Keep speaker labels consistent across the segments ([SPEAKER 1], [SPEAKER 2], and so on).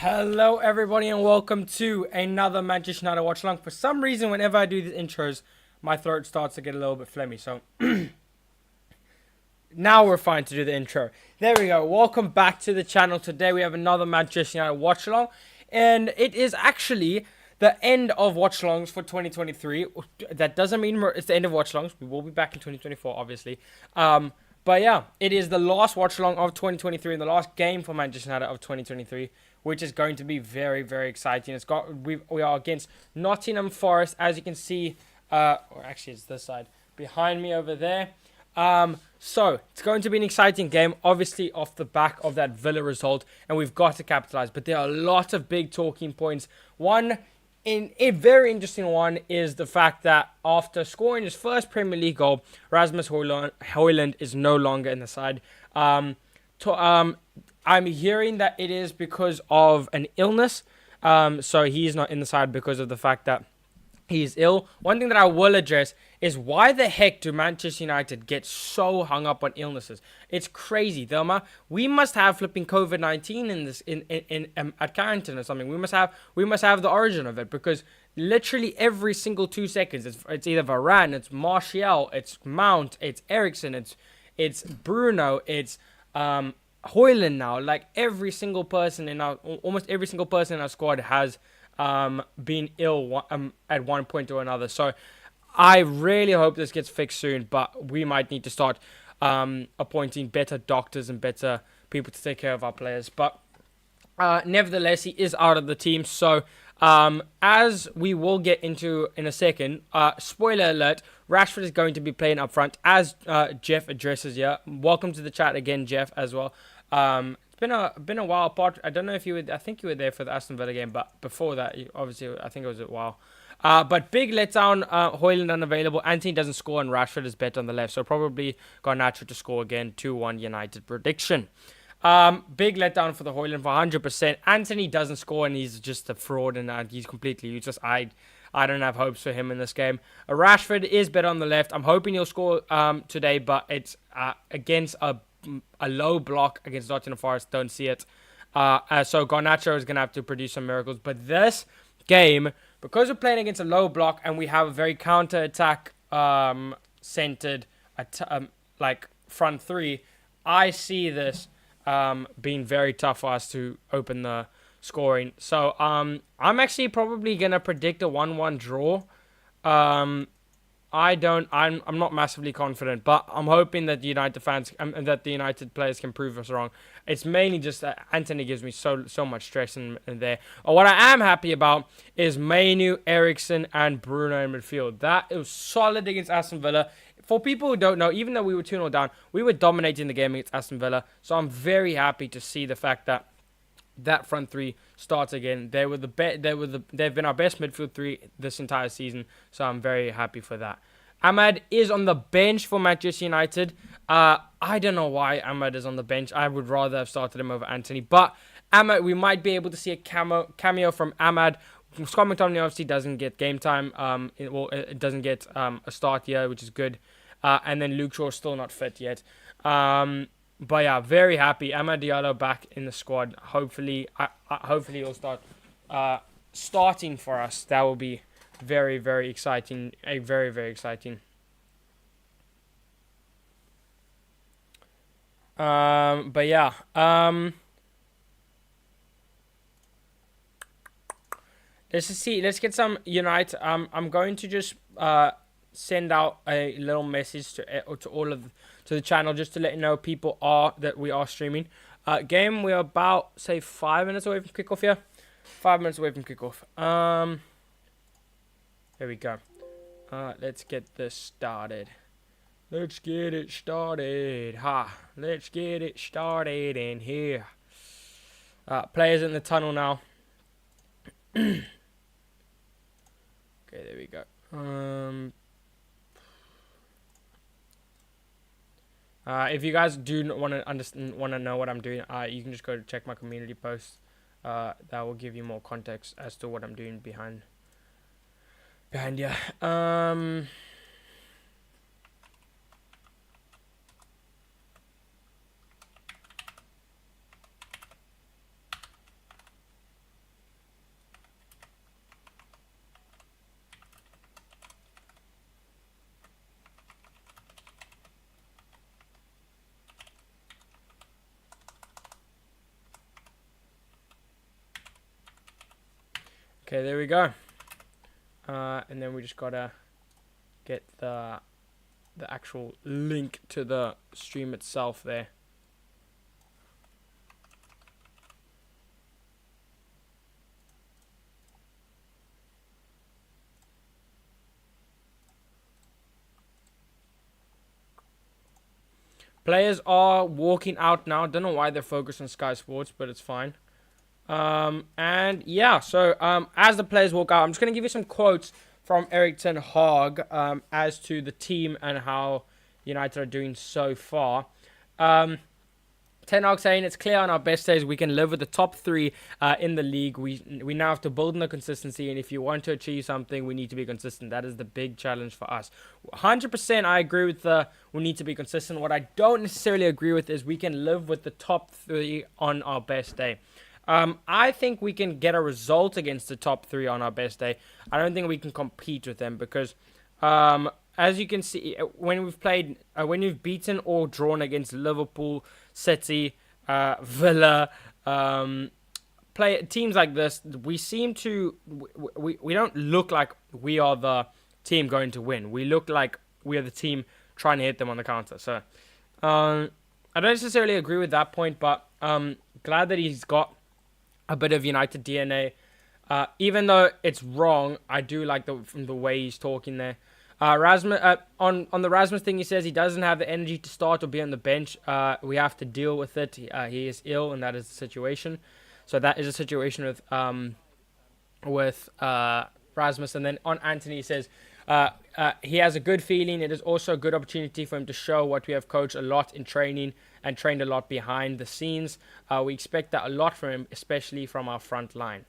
[SPEAKER 1] Hello, everybody, and welcome to another Manchester United watch along. For some reason, whenever I do these intros, my throat starts to get a little bit phlegmy. So now we're fine to do the intro. There we go. Welcome back to the channel. Today we have another Manchester United watch along, and it is actually the end of watch alongs for 2023. That doesn't mean it's the end of watch alongs. We will be back in 2024, obviously. But yeah, it is the last watch along of 2023 and the last game for Manchester United of 2023, which is going to be very, very exciting. We are against Nottingham Forest, as you can see. Or actually, it's this side behind me over there. So it's going to be an exciting game, obviously off the back of that Villa result, and we've got to capitalize. But there are a lot of big talking points. A very interesting one is the fact that after scoring his first Premier League goal, Rasmus Højlund is no longer in the side. I'm hearing that it is because of an illness. So he's not in the side because of the fact that he's ill. One thing that I will address is why the heck do Manchester United get so hung up on illnesses? It's crazy, Thelma. We must have flipping COVID-19 in this at Carrington or something. We must have the origin of it, because literally every single 2 seconds it's either Varane, it's Martial, it's Mount, it's Eriksen, it's Bruno, it's Højlund now. Like almost every single person in our squad has been ill at one point or another. So I really hope this gets fixed soon, but we might need to start appointing better doctors and better people to take care of our players. But nevertheless, he is out of the team. So as we will get into in a second, spoiler alert, Rashford is going to be playing up front, as Jeff addresses here. Welcome to the chat again, Jeff, as well. It's been a while apart. I don't know if you were. I think you were there for the Aston Villa game, but before that, obviously, I think it was a while. But big letdown. Højlund unavailable. Anthony doesn't score, and Rashford is better on the left, so probably Garnacho to score again. 2-1 United prediction. Big letdown for the Højlund for 100%. Anthony doesn't score, and he's just a fraud, and he's completely useless. I don't have hopes for him in this game. Rashford is better on the left. I'm hoping he'll score today, but it's against a low block against Nottingham Forest. Don't see it. So Garnacho is going to have to produce some miracles. But this game, because we're playing against a low block and we have a very counter-attack centered like front three, I see this being very tough for us to open the scoring. So I'm actually probably going to predict a 1-1 draw. I'm not massively confident, but I'm hoping that the United fans and that the United players can prove us wrong. It's mainly just that Anthony gives me so much stress in there. What I am happy about is Mainu, Eriksen, and Bruno in midfield. That it was solid against Aston Villa. For people who don't know, even though we were 2-0 down, we were dominating the game against Aston Villa. So I'm very happy to see the fact that that front three starts again. They've been our best midfield three this entire season, so I'm very happy for that. Ahmad is on the bench for Manchester United. I don't know why Ahmad is on the bench. I would rather have started him over Anthony, but Ahmad, we might be able to see a cameo from Ahmad. Scott McTominay obviously doesn't get game time. It doesn't get a start here, which is good. And then Luke Shaw's still not fit yet. But yeah, very happy. Amad Diallo back in the squad. Hopefully he'll start starting for us. That will be very, very exciting. Very, very exciting. But yeah. Let's get some United. I'm going to just send out a little message to the channel just to let you know that we are streaming. Game, we're about, say, 5 minutes away from kickoff here. 5 minutes away from kickoff. There we go. Let's get this started. Let's get it started. Let's get it started in here. Players in the tunnel now. Okay, there we go. If you guys do want to know what I'm doing, you can just go to check my community post. That will give you more context as to what I'm doing behind you. Okay, there we go. And then we just gotta get the actual link to the stream itself there. Players are walking out now. Don't know why they're focused on Sky Sports, but it's fine. And yeah, so as the players walk out, I'm just going to give you some quotes from Erik ten Hag as to the team and how United are doing so far. Ten Hag saying it's clear on our best days we can live with the top three in the league. We now have to build on the consistency, and if you want to achieve something, we need to be consistent. That is the big challenge for us. 100% I agree with we need to be consistent. What I don't necessarily agree with is we can live with the top three on our best day. I think we can get a result against the top three on our best day. I don't think we can compete with them because as you can see, when we've beaten or drawn against Liverpool, City, Villa, play teams like this, we seem to we don't look like we are the team going to win. We look like we are the team trying to hit them on the counter. So I don't necessarily agree with that point, but glad that he's got a bit of United DNA. Even though it's wrong, I do like the way he's talking there. Rasmus, on the Rasmus thing, he says he doesn't have the energy to start or be on the bench. We have to deal with it. He is ill, and that is the situation. So that is a situation with Rasmus. And then on Anthony, he says he has a good feeling. It is also a good opportunity for him to show what we have coached a lot in training and trained a lot behind the scenes. We expect that a lot from him, especially from our front line.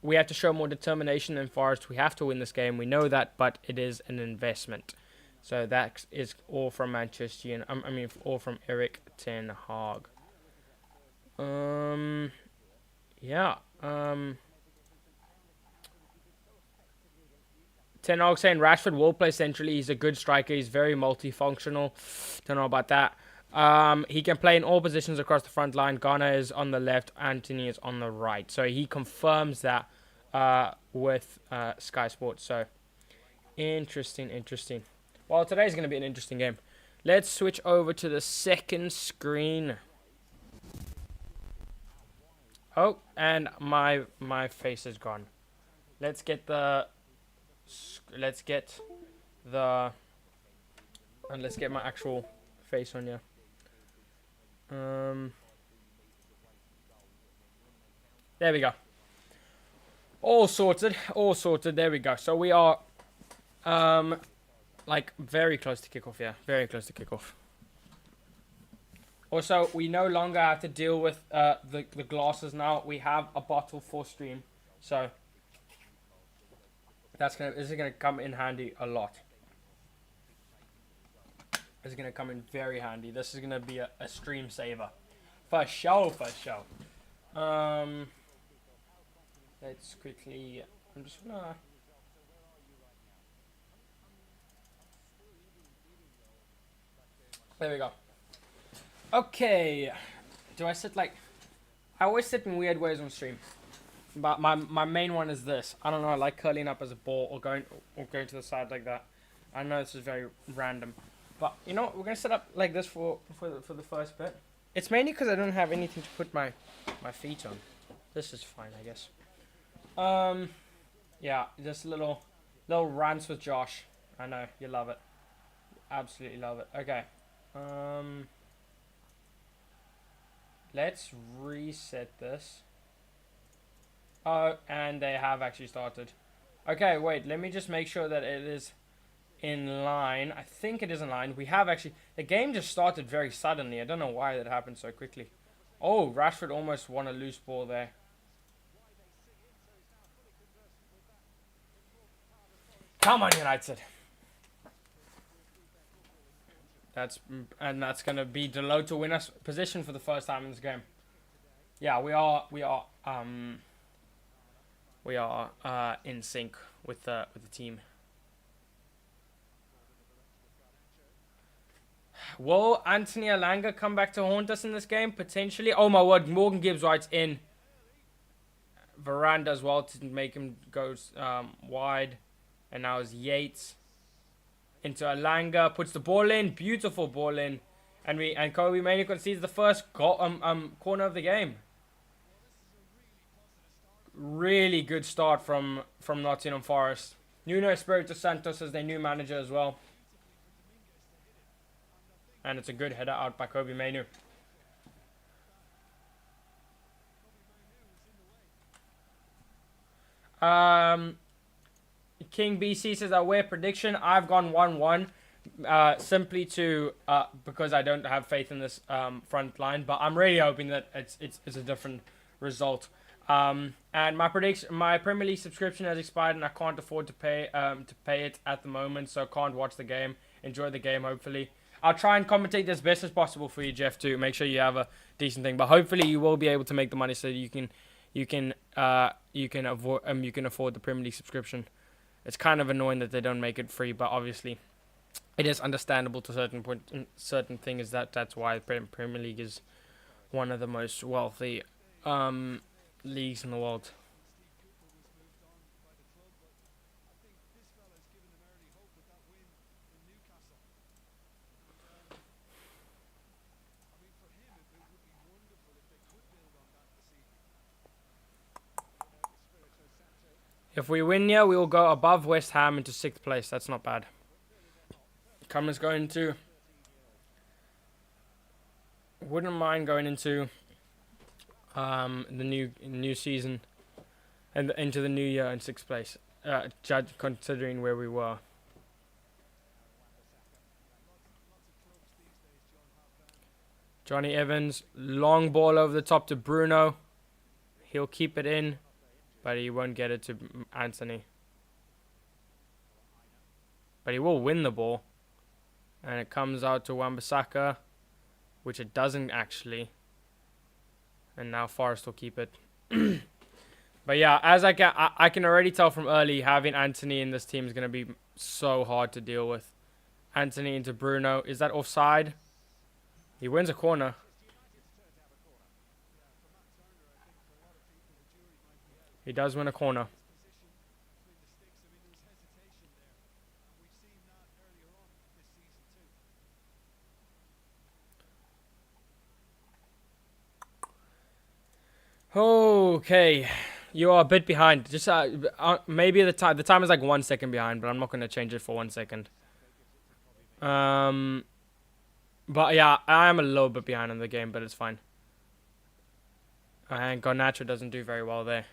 [SPEAKER 1] We have to show more determination than Forest. We have to win this game. We know that, but it is an investment. So that is all from Manchester United. All from Erik ten Hag. Yeah. Ten Hag saying Rashford will play centrally. He's a good striker. He's very multifunctional. Don't know about that. He can play in all positions across the front line. Ghana is on the left. Anthony is on the right. So he confirms that with Sky Sports. So interesting. Well, today's going to be an interesting game. Let's switch over to the second screen. Oh, and my face is gone. Let's get my actual face on here. There we go. All sorted. There we go. So we are very close to kickoff. Yeah, very close to kickoff. Also, we no longer have to deal with the glasses now. We have a bottle for stream. So this is gonna come in handy a lot. It's going to come in very handy. This is going to be a stream saver. For sure. Let's quickly... I'm just going to... There we go. Okay. Do I sit like... I always sit in weird ways on stream. But my main one is this. I don't know, I like curling up as a ball or going to the side like that. I know this is very random. But, you know, we're going to set up like this for the first bit. It's mainly because I don't have anything to put my feet on. This is fine, I guess. Yeah, just little rants with Josh. I know, you love it. You absolutely love it. Okay. Let's reset this. Oh, and they have actually started. Okay, wait, let me just make sure that it is... in line. I think it is in line. We have actually... The game just started very suddenly. I don't know why that happened so quickly. Oh, Rashford almost won a loose ball there. Come on, United. That's going to be Delo to win us position for the first time in this game. Yeah, we are in sync with the team. Will Anthony Alanga come back to haunt us in this game? Potentially. Oh my word, Morgan Gibbs writes in. Varane as well to make him go wide. And now it's Yates into Alanga, puts the ball in, beautiful ball in, and Kobe Mainoo concedes the first goal, corner of the game. Really good start from Nottingham Forest. Nuno Espirito Santos as their new manager as well. And it's a good header out by Kobe Mainoo. King BC says, aware prediction. I've gone 1-1. Simply because I don't have faith in this front line, but I'm really hoping that it's a different result. And my Premier League subscription has expired, and I can't afford to pay it at the moment, so I can't watch the game. Enjoy the game, hopefully. I'll try and commentate as best as possible for you, Jeff, to make sure you have a decent thing. But hopefully, you will be able to make the money so you can afford the Premier League subscription. It's kind of annoying that they don't make it free, but obviously, it is understandable to certain things that's why Premier League is one of the most wealthy leagues in the world. If we win here, we will go above West Ham into 6th place. That's not bad. Cummer's going to... Wouldn't mind going into the new season and into the new year in 6th place. Considering where we were. Johnny Evans, long ball over the top to Bruno. He'll keep it in, but he won't get it to Anthony. But he will win the ball. And it comes out to Wan-Bissaka, which it doesn't actually. And now Forest will keep it. But yeah, as I can already tell from early, having Anthony in this team is going to be so hard to deal with. Anthony into Bruno. Is that offside? He wins a corner. He does win a corner. Okay, you are a bit behind. Just maybe the time is like 1 second behind, but I'm not going to change it for 1 second. But yeah, I am a little bit behind in the game, but it's fine. And Garnacho doesn't do very well there.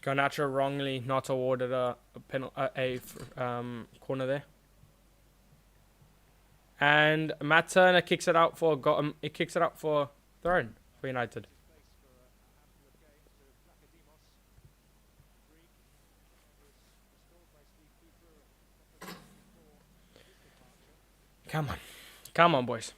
[SPEAKER 1] Garnacho wrongly not awarded a corner there. And Matt Turner kicks it out for Throne for United. Come on, boys.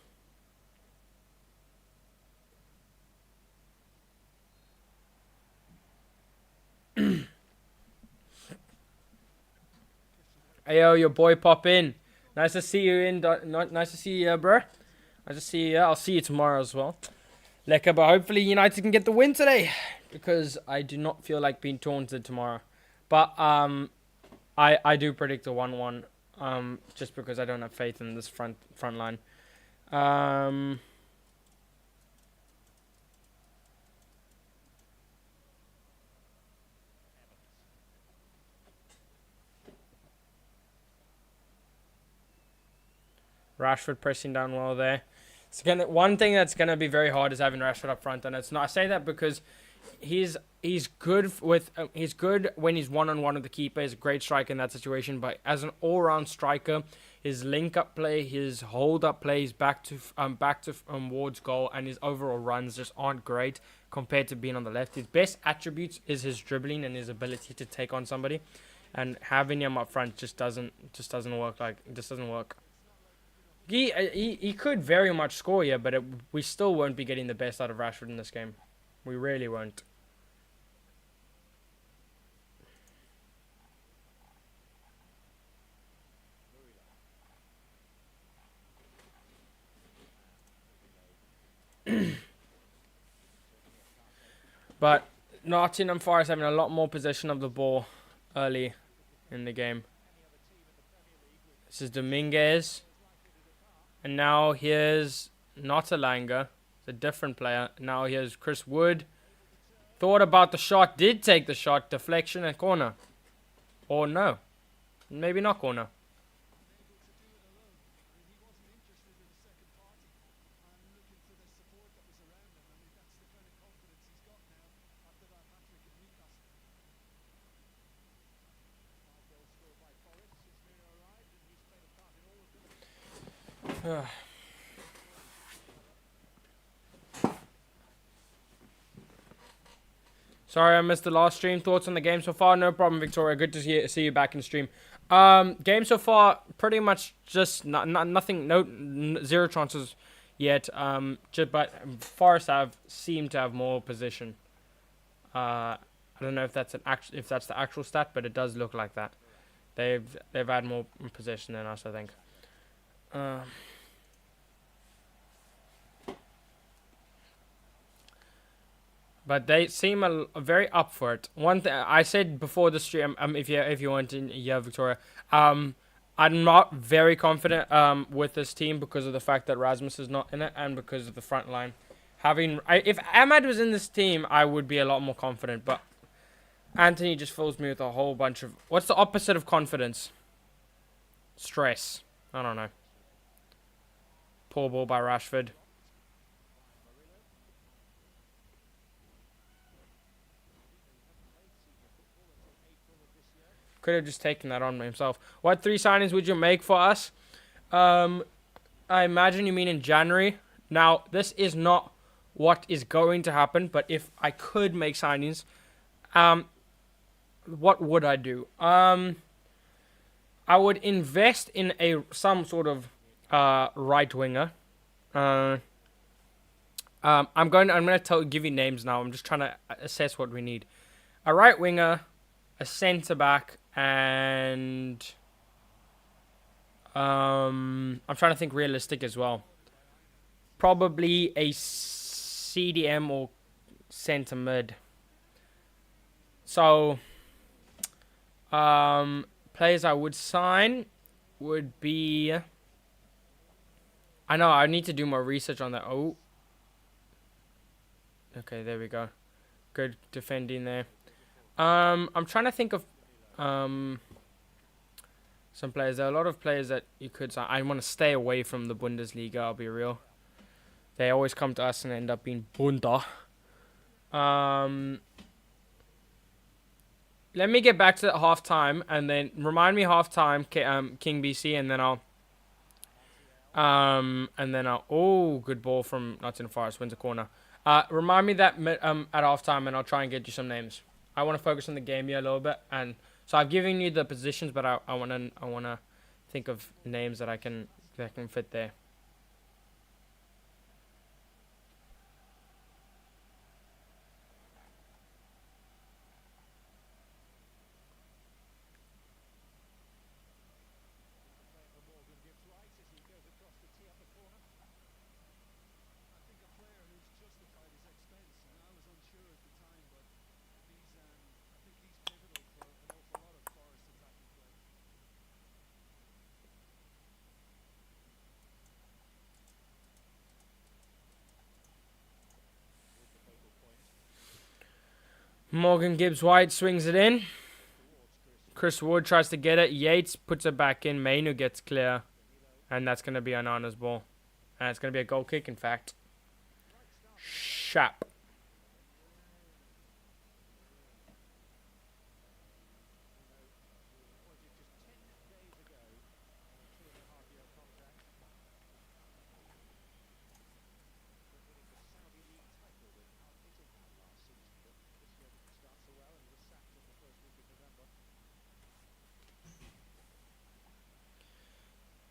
[SPEAKER 1] Ayo, your boy pop in. Nice to see you nice to see you, bro. Nice to see you. I'll see you tomorrow as well. Lekker, but hopefully United can get the win today, because I do not feel like being taunted tomorrow. But I do predict a 1-1. Just because I don't have faith in this front line. Rashford pressing down well there. One thing that's gonna be very hard is having Rashford up front, and it's not. I say that because he's good when he's one-on-one with the keeper. He's a great striker in that situation, but as an all-round striker, his link-up play, his hold-up play, his back towards goal, and his overall runs just aren't great compared to being on the left. His best attributes is his dribbling and his ability to take on somebody, and having him up front just doesn't work. He could very much score here, but we still won't be getting the best out of Rashford in this game. We really won't. But Nottingham Forest having a lot more possession of the ball early in the game. This is Dominguez. And now here's Notttingham. It's a different player. Now here's Chris Wood. Thought about the shot. Did take the shot. Deflection and corner. Or no. Maybe not corner. Sorry, I missed the last stream. Thoughts on the game so far? No problem, Victoria. Good to see you back in stream. Game so far, pretty much just nothing, zero chances yet. But Forest seem to have more position. I don't know if that's the actual stat, but it does look like that. They've had more possession than us, I think. But they seem a very up for it. One thing I said before the stream, if you want in, yeah, Victoria, I'm not very confident with this team because of the fact that Rasmus is not in it and because of the front line. If Ahmad was in this team, I would be a lot more confident. But Anthony just fills me with a whole bunch of... What's the opposite of confidence? Stress. I don't know. Poor ball by Rashford. Could have just taken that on himself. What 3 signings would you make for us? I imagine you mean in January. Now, this is not what is going to happen, but if I could make signings, what would I do? I would invest in some sort of right winger. I'm going to give you names now. I'm just trying to assess what we need. A right winger, a centre back, and I'm trying to think realistic as well. Probably a CDM or centre mid. So players I would sign would be... I know, I need to do more research on that. Oh. Okay, there we go. Good defending there. I'm trying to think of some players. There are a lot of players that you could sign. I want to stay away from the Bundesliga, I'll be real. They always come to us and end up being Bunda. Let me get back to half time and then remind me half time, King BC, and then I'll oh, good ball from Nottingham Forest, wins a corner. Remind me that at half time, and I'll try and get you some names. I want to focus on the game here a little bit, and so I've given you the positions, but I wanna think of names that can fit there. Morgan Gibbs-White swings it in. Chris Wood tries to get it. Yates puts it back in. Mainu gets clear. And that's going to be Anana's ball. And it's going to be a goal kick, in fact. Shap.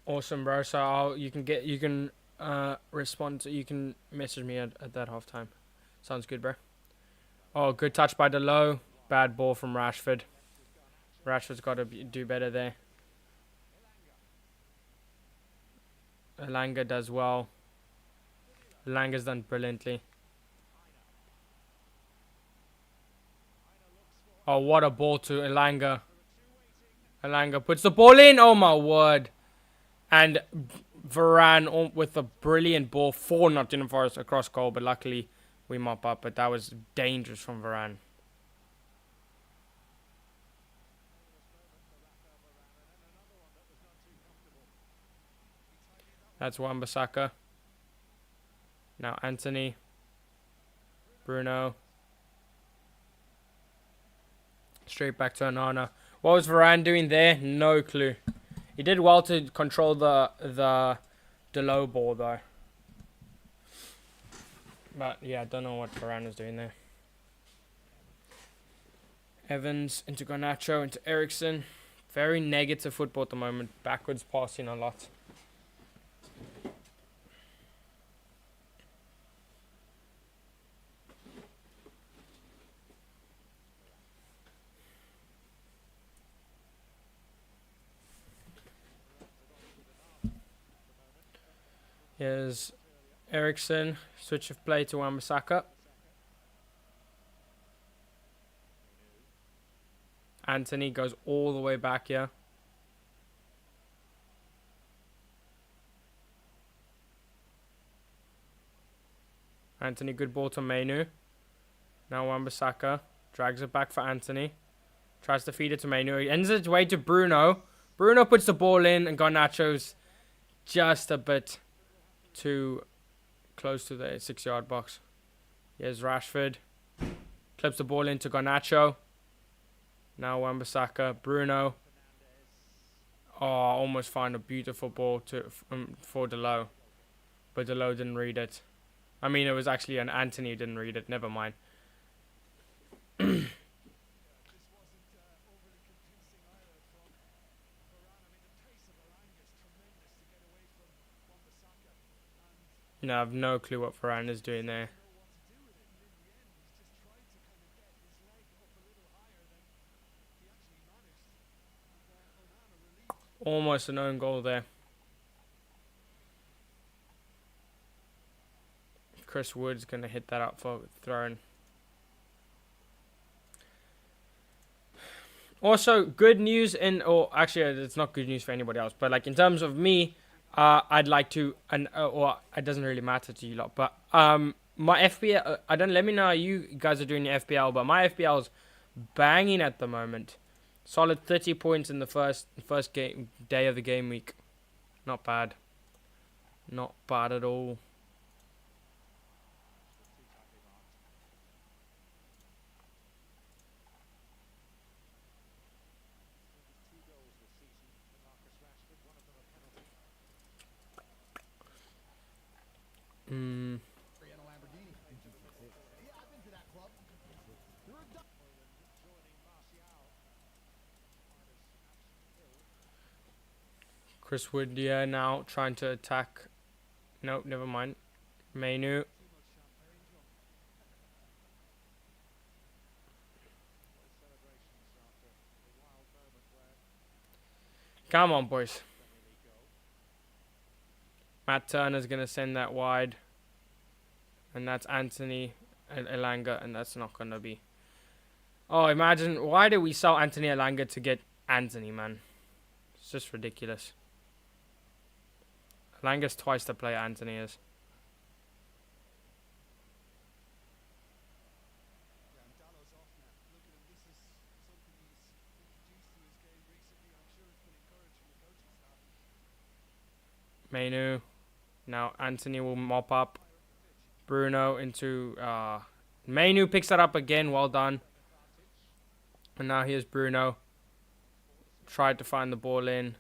[SPEAKER 1] Awesome, bro. So you can respond. You can message me at that halftime. Sounds good, bro. Oh, good touch by Delo. Bad ball from Rashford. Rashford's got to do better there. Elanga does well. Langa's done brilliantly. Oh, what a ball to Elanga. Elanga puts the ball in. Oh, my word. And Varane with a brilliant ball for Nottingham Forest across goal. But luckily, we mop up. But that was dangerous from Varane. That's Wan-Bissaka. Now Anthony. Bruno. Straight back to Onana. What was Varane doing there? No clue. He did well to control the low ball though. But yeah, I don't know what Varane was doing there. Evans into Garnacho, into Ericsson. Very negative football at the moment. Backwards passing a lot. Here's Ericsson. Switch of play to Wan-Bissaka. Anthony goes all the way back here. Anthony, good ball to Mainu. Now Wan-Bissaka drags it back for Anthony. Tries to feed it to Mainu. He ends its way to Bruno. Bruno puts the ball in and Garnacho's just a bit too close to the 6-yard box. Here's Rashford. Clips the ball into Garnacho. Now Wan-Bissaka. Bruno. Oh, almost found a beautiful ball for Delo. But Delo didn't read it. I mean, it was actually an Anthony who didn't read it. Never mind. No, I have no clue what Varane is doing there. Almost an own goal there. Chris Wood's going to hit that up for thrown. Also, good news or actually, it's not good news for anybody else, but like in terms of me, I'd like to, or it doesn't really matter to you lot, but my FPL, let me know how you guys are doing your FPL, but my FPL is banging at the moment. Solid 30 points in the first day of the game week. Not bad. Not bad at all. Chris Wood, yeah, now trying to attack. Nope, never mind. Mainu. Come on, boys. Matt Turner's going to send that wide. And that's Anthony and Elanga, and that's not going to be... Oh, imagine, why did we sell Anthony Elanga to get Anthony, man? It's just ridiculous. Elanga's twice the player Anthony is. Mainu. Now Anthony will mop up. Bruno into... Mainu picks that up again. Well done. And now here's Bruno. Tried to find the ball in.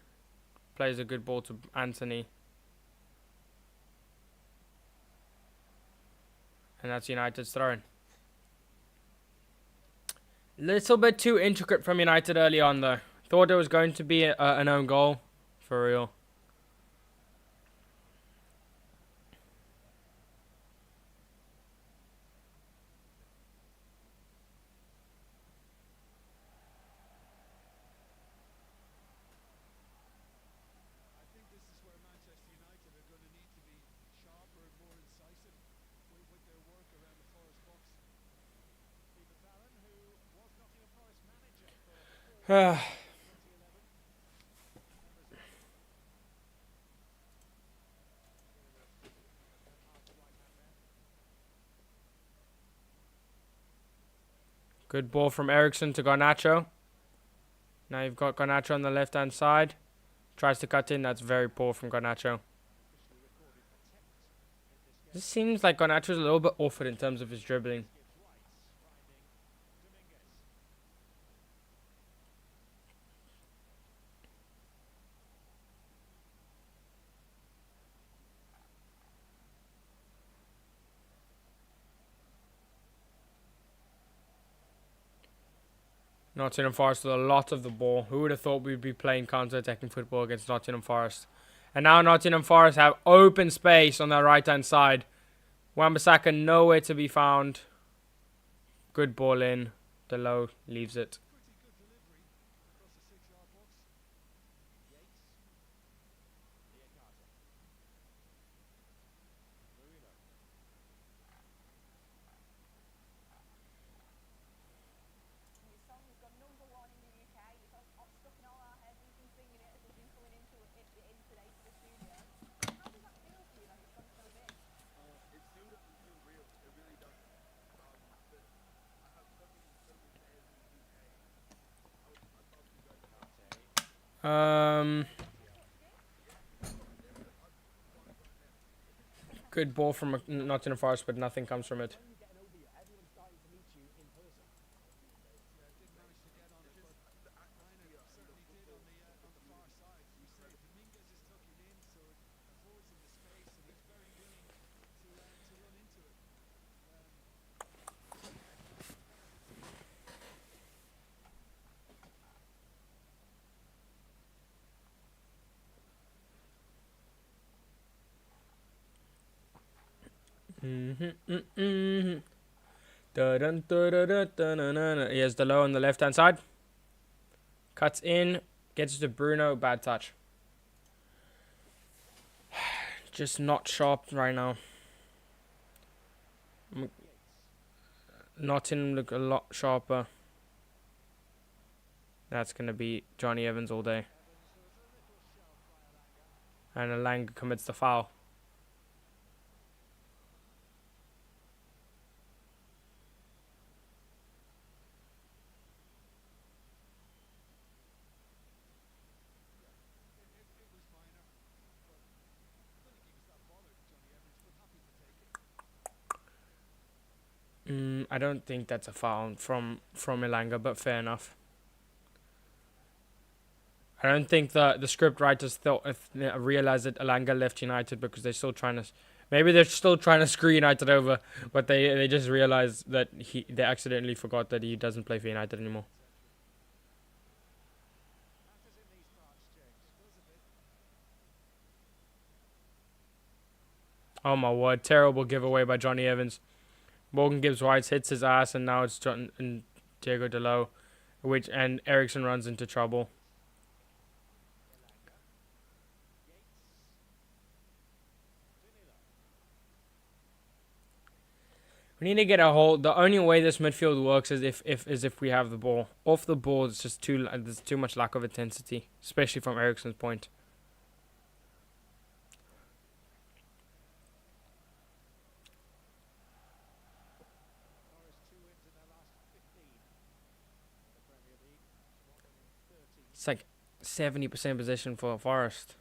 [SPEAKER 1] Plays a good ball to Anthony. And that's United's throwing. Little bit too intricate from United early on, though. Thought it was going to be an own goal. For real. Good ball from Ericsson to Garnacho. Now you've got Garnacho on the left-hand side. Tries to cut in. That's very poor from Garnacho. This seems like Garnacho's a little bit off it in terms of his dribbling. Nottingham Forest with a lot of the ball. Who would have thought we'd be playing counter-attacking football against Nottingham Forest? And now Nottingham Forest have open space on their right-hand side. Wan-Bissaka nowhere to be found. Good ball in. Delo leaves it. Good ball from Nottingham Forest, but nothing comes from it. Here's Delo on the left-hand side. Cuts in. Gets to Bruno. Bad touch. Just not sharp right now. Nottingham look a lot sharper. That's going to be Johnny Evans all day. And Elanga commits the foul. I don't think that's a foul from Elanga, but fair enough. I don't think the script writers realized that Elanga left United because they're still trying to. Maybe they're still trying to screw United over, but they just realized that they accidentally forgot that he doesn't play for United anymore. Oh my word! Terrible giveaway by Johnny Evans. Morgan Gibbs White hits his ass, and now it's John and Diego Delo, and Ericsson runs into trouble. We need to get a hold. The only way this midfield works is if we have the ball. Off the ball, it's just there's too much lack of intensity, especially from Ericsson's point. It's like 70% possession for Forest.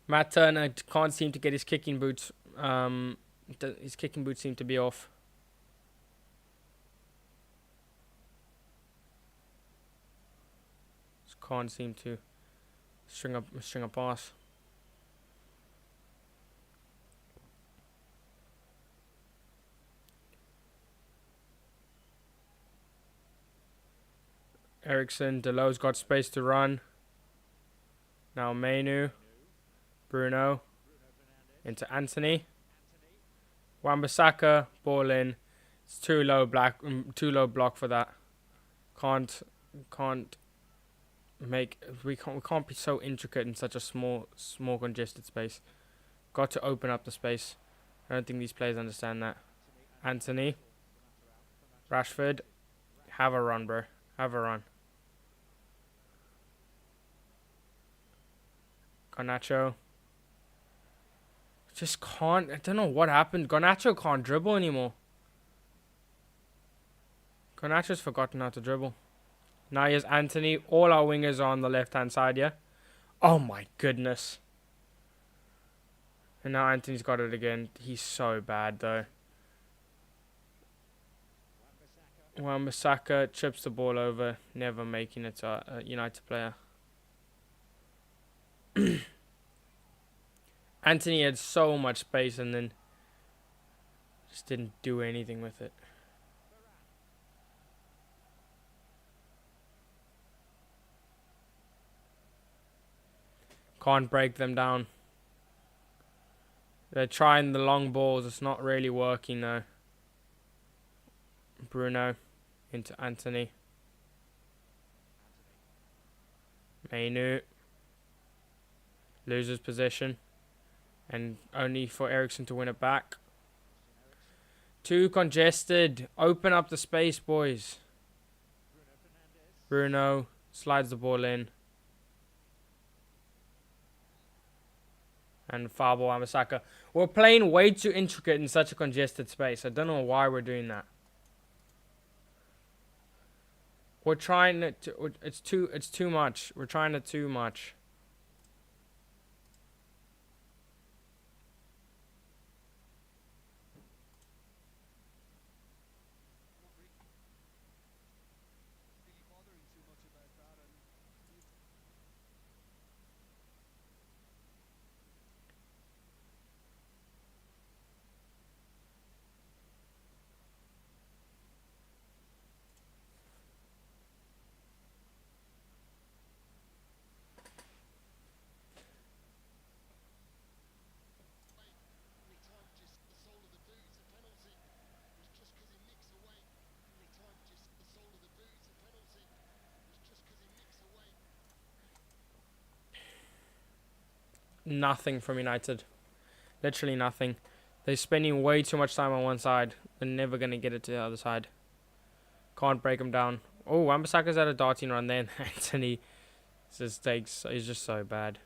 [SPEAKER 1] Matt Turner can't seem to get his kicking boots. His kicking boots seem to be off. Just can't seem to string a pass. Ericsson, Delo's got space to run. Now Mainu, Bruno, into Anthony. Wan-Bissaka, ball in. It's too low block for that. Can't We can't be so intricate in such a small congested space. Got to open up the space. I don't think these players understand that. Anthony, Rashford, have a run, bro. Have a run. Garnacho. Just can't. I don't know what happened. Garnacho can't dribble anymore. Garnacho's forgotten how to dribble. Now here's Anthony. All our wingers are on the left-hand side, yeah? Oh my goodness. And now Anthony's got it again. He's so bad, though. Wan-Bissaka chips the ball over. Never making it to a United player. Anthony had so much space and then just didn't do anything with it. Can't break them down. They're trying the long balls. It's not really working though. Bruno into Anthony. Mainu loses possession. And only for Eriksen to win it back. Too congested. Open up the space, boys. Bruno slides the ball in. And foul ball Wan-Bissaka. We're playing way too intricate in such a congested space. I don't know why we're doing that. We're trying to... It's too much. We're trying it too much. Nothing from United. Literally nothing. They're spending way too much time on one side. They're never going to get it to the other side. Can't break them down. Oh, Wan-Bissaka's at a darting run then. Anthony just takes... He's just so bad.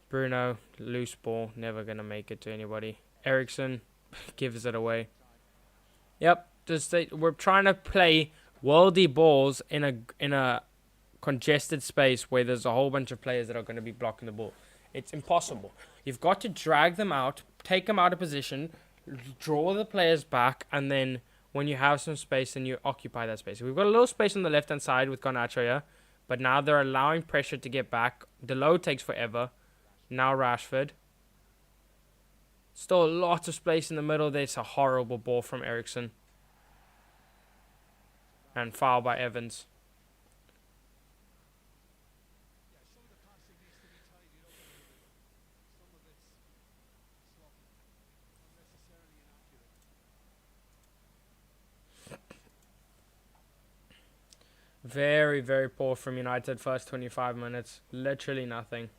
[SPEAKER 1] Bruno, loose ball. Never going to make it to anybody. Eriksen gives it away. Yep. We're trying to play worldy balls in a congested space where there's a whole bunch of players that are going to be blocking the ball. It's impossible. You've got to drag them out, take them out of position, draw the players back, and then when you have some space, then you occupy that space. We've got a little space on the left-hand side with Garnacho here, but now they're allowing pressure to get back. Delo takes forever. Now Rashford. Still a lot of space in the middle. There's a horrible ball from Eriksen. And foul by Evans. Very, very poor from United first 25 minutes. Literally nothing.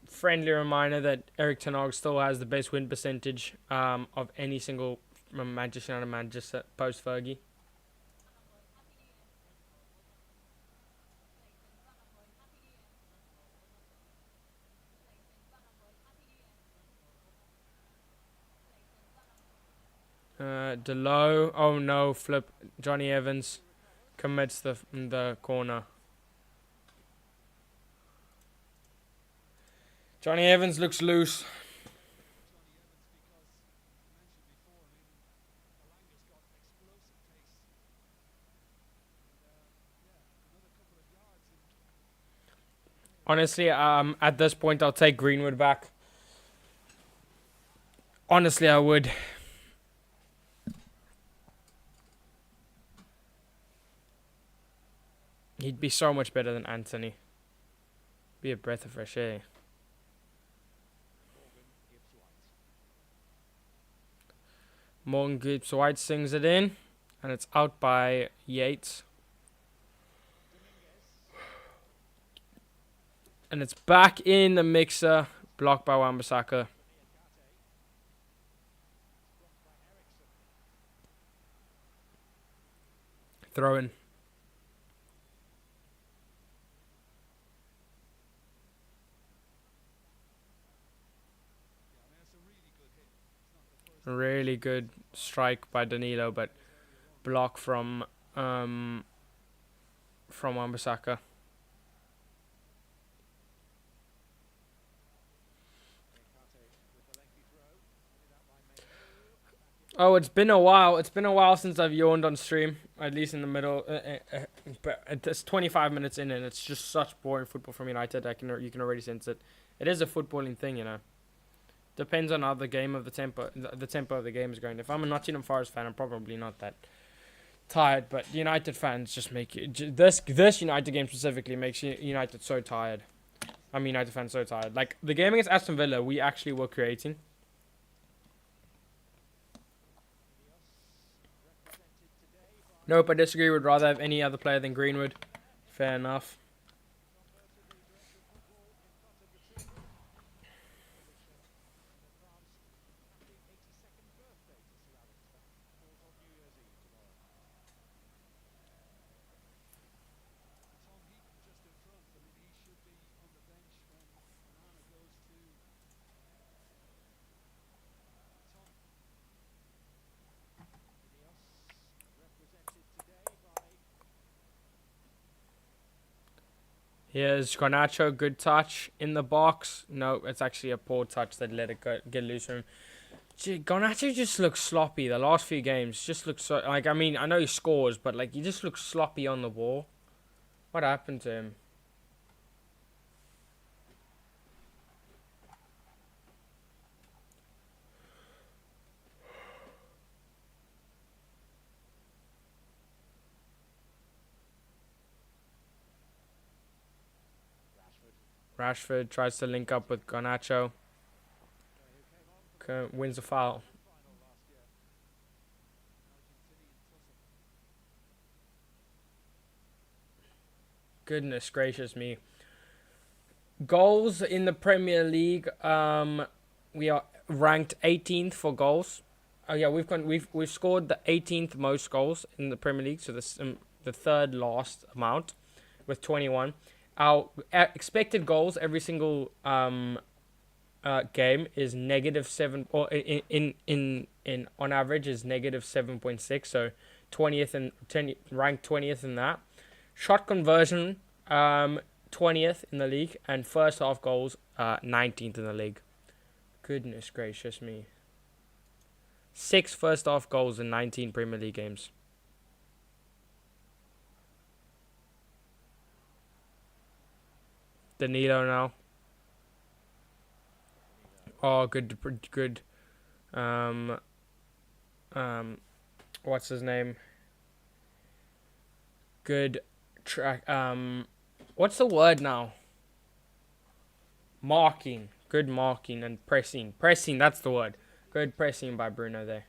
[SPEAKER 1] Friendly reminder that Erik ten Hag still has the best win percentage of any single Manchester United manager post Fergie. Delo. Oh no, flip. Johnny Evans commits the corner. Johnny Evans looks loose. Honestly, at this point, I'll take Greenwood back. Honestly, I would. He'd be so much better than Anthony. Be a breath of fresh air. Morgan Gibbs White sings it in, and it's out by Yates. And it's back in the mixer, blocked by Wan-Bissaka. Throw in. Really good strike by Danilo, but block from Wan-Bissaka. Oh, it's been a while. It's been a while since I've yawned on stream, at least in the middle. But it's 25 minutes in, and it's just such boring football from United. You can already sense it. It is a footballing thing, you know. Depends on how the tempo of the game is going. If I'm a Nottingham Forest fan, I'm probably not that tired. But United fans just make it. This United game specifically makes United so tired. I'm United fans so tired. Like the game against Aston Villa, we actually were creating. Nope, I disagree. Would rather have any other player than Greenwood. Fair enough. Here's Garnacho, good touch in the box. No, it's actually a poor touch that let it get loose from him. Garnacho just looks sloppy. The last few games just looks so... Like, I mean, I know he scores, but, like, he just looks sloppy on the ball. What happened to him? Rashford tries to link up with Garnacho. Wins the foul. Goodness gracious me. Goals in the Premier League. We are ranked 18th for goals. Oh yeah, we've scored the 18th most goals in the Premier League, so this the third last amount with 21. Our expected goals every single game is -7, or in on average is -7.6. So 20th and ranked 20th in that. Shot conversion 20th in the league, and first half goals 19th in the league. Goodness gracious me. 6 first half goals in 19 Premier League games. Danilo now. Oh, good. What's his name? Good track. What's the word now? Marking. Good marking and pressing. Pressing, that's the word. Good pressing by Bruno there.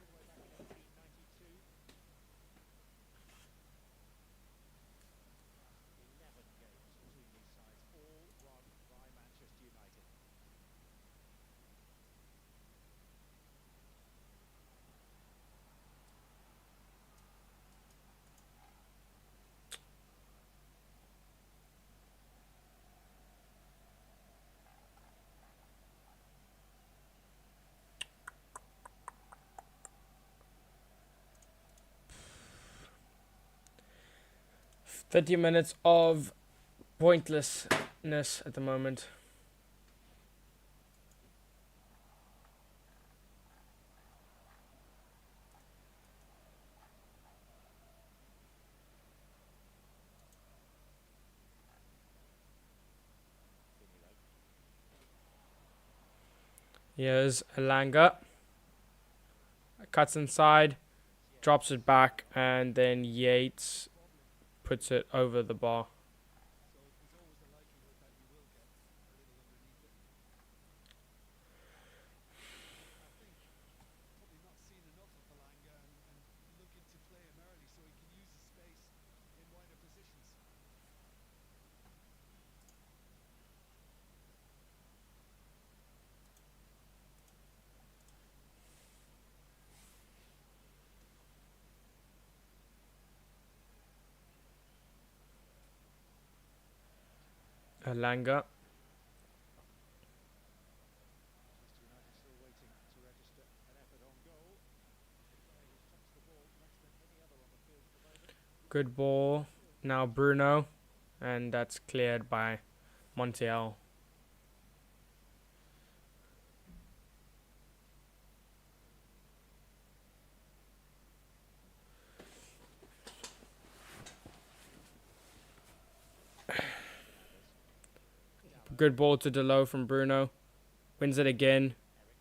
[SPEAKER 1] "30 minutes of pointlessness at the moment." Here's Elanga. Cuts inside, drops it back, and then Yates puts it over the bar. Alanga. Good ball. Now Bruno. And that's cleared by Montiel. Good ball to Delo from Bruno. Wins it again.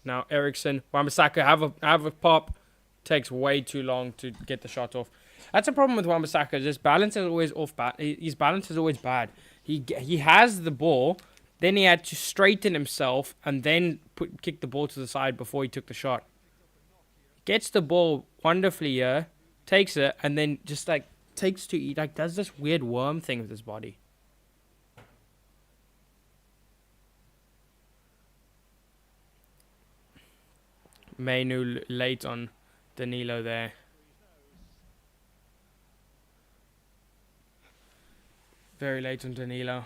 [SPEAKER 1] Now Ericsson. Wan-Bissaka have a pop. Takes way too long to get the shot off. That's a problem with Wan-Bissaka. His balance is always off. His balance is always bad. He has the ball, then he had to straighten himself and then kick the ball to the side before he took the shot. Gets the ball wonderfully here, takes it, and then just like does this weird worm thing with his body. Mainu late on Danilo there. Very late on Danilo.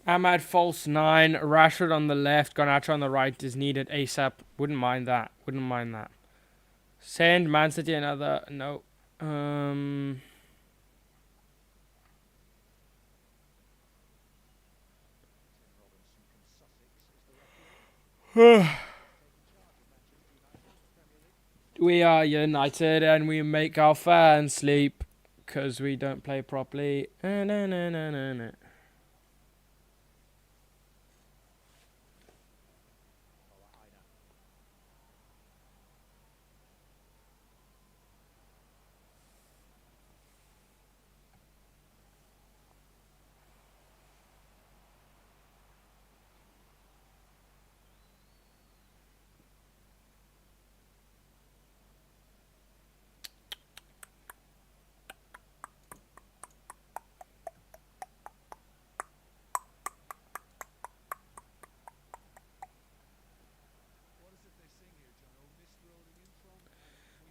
[SPEAKER 1] Ahmad false 9. Rashford on the left. Garnacho on the right is needed ASAP. Wouldn't mind that. Wouldn't mind that. Send Man City another. No. We are United and we make our fans sleep because we don't play properly.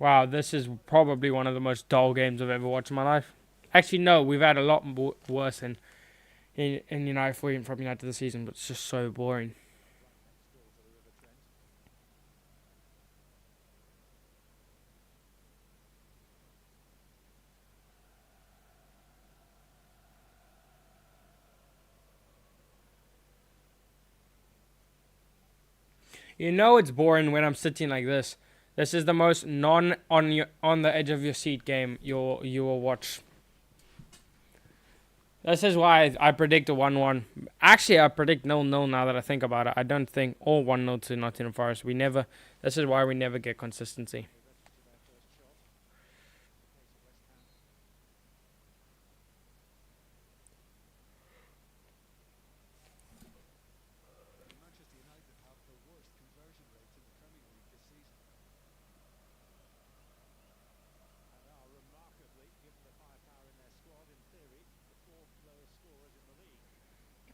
[SPEAKER 1] Wow, this is probably one of the most dull games I've ever watched in my life. Actually, no, we've had a lot worse in United from United this season, but it's just so boring. You know it's boring when I'm sitting like this. This is the most on the edge of your seat game you will watch. This is why I predict a 1-1. Actually, I predict 0-0 now that I think about it. I don't think all 1-0 to Nottingham Forest. This is why we never get consistency.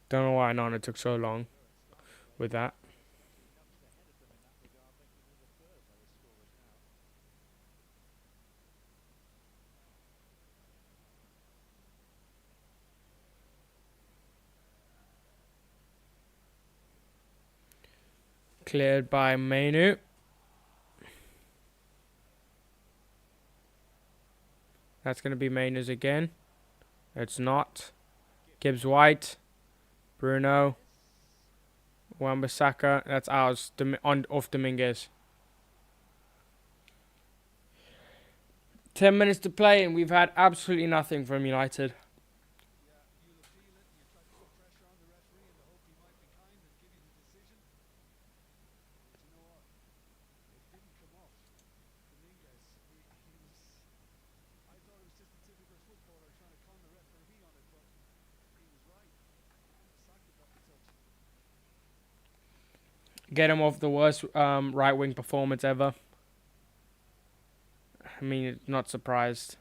[SPEAKER 1] Don't know why Nana took so long with that. Cleared by Mainu. That's going to be Mainu's again. It's not. Gibbs White. Bruno. Wan-Bissaka. That's ours. Off Dominguez. 10 minutes to play and we've had absolutely nothing from United. Get him off the worst right wing performance ever. I mean, not surprised.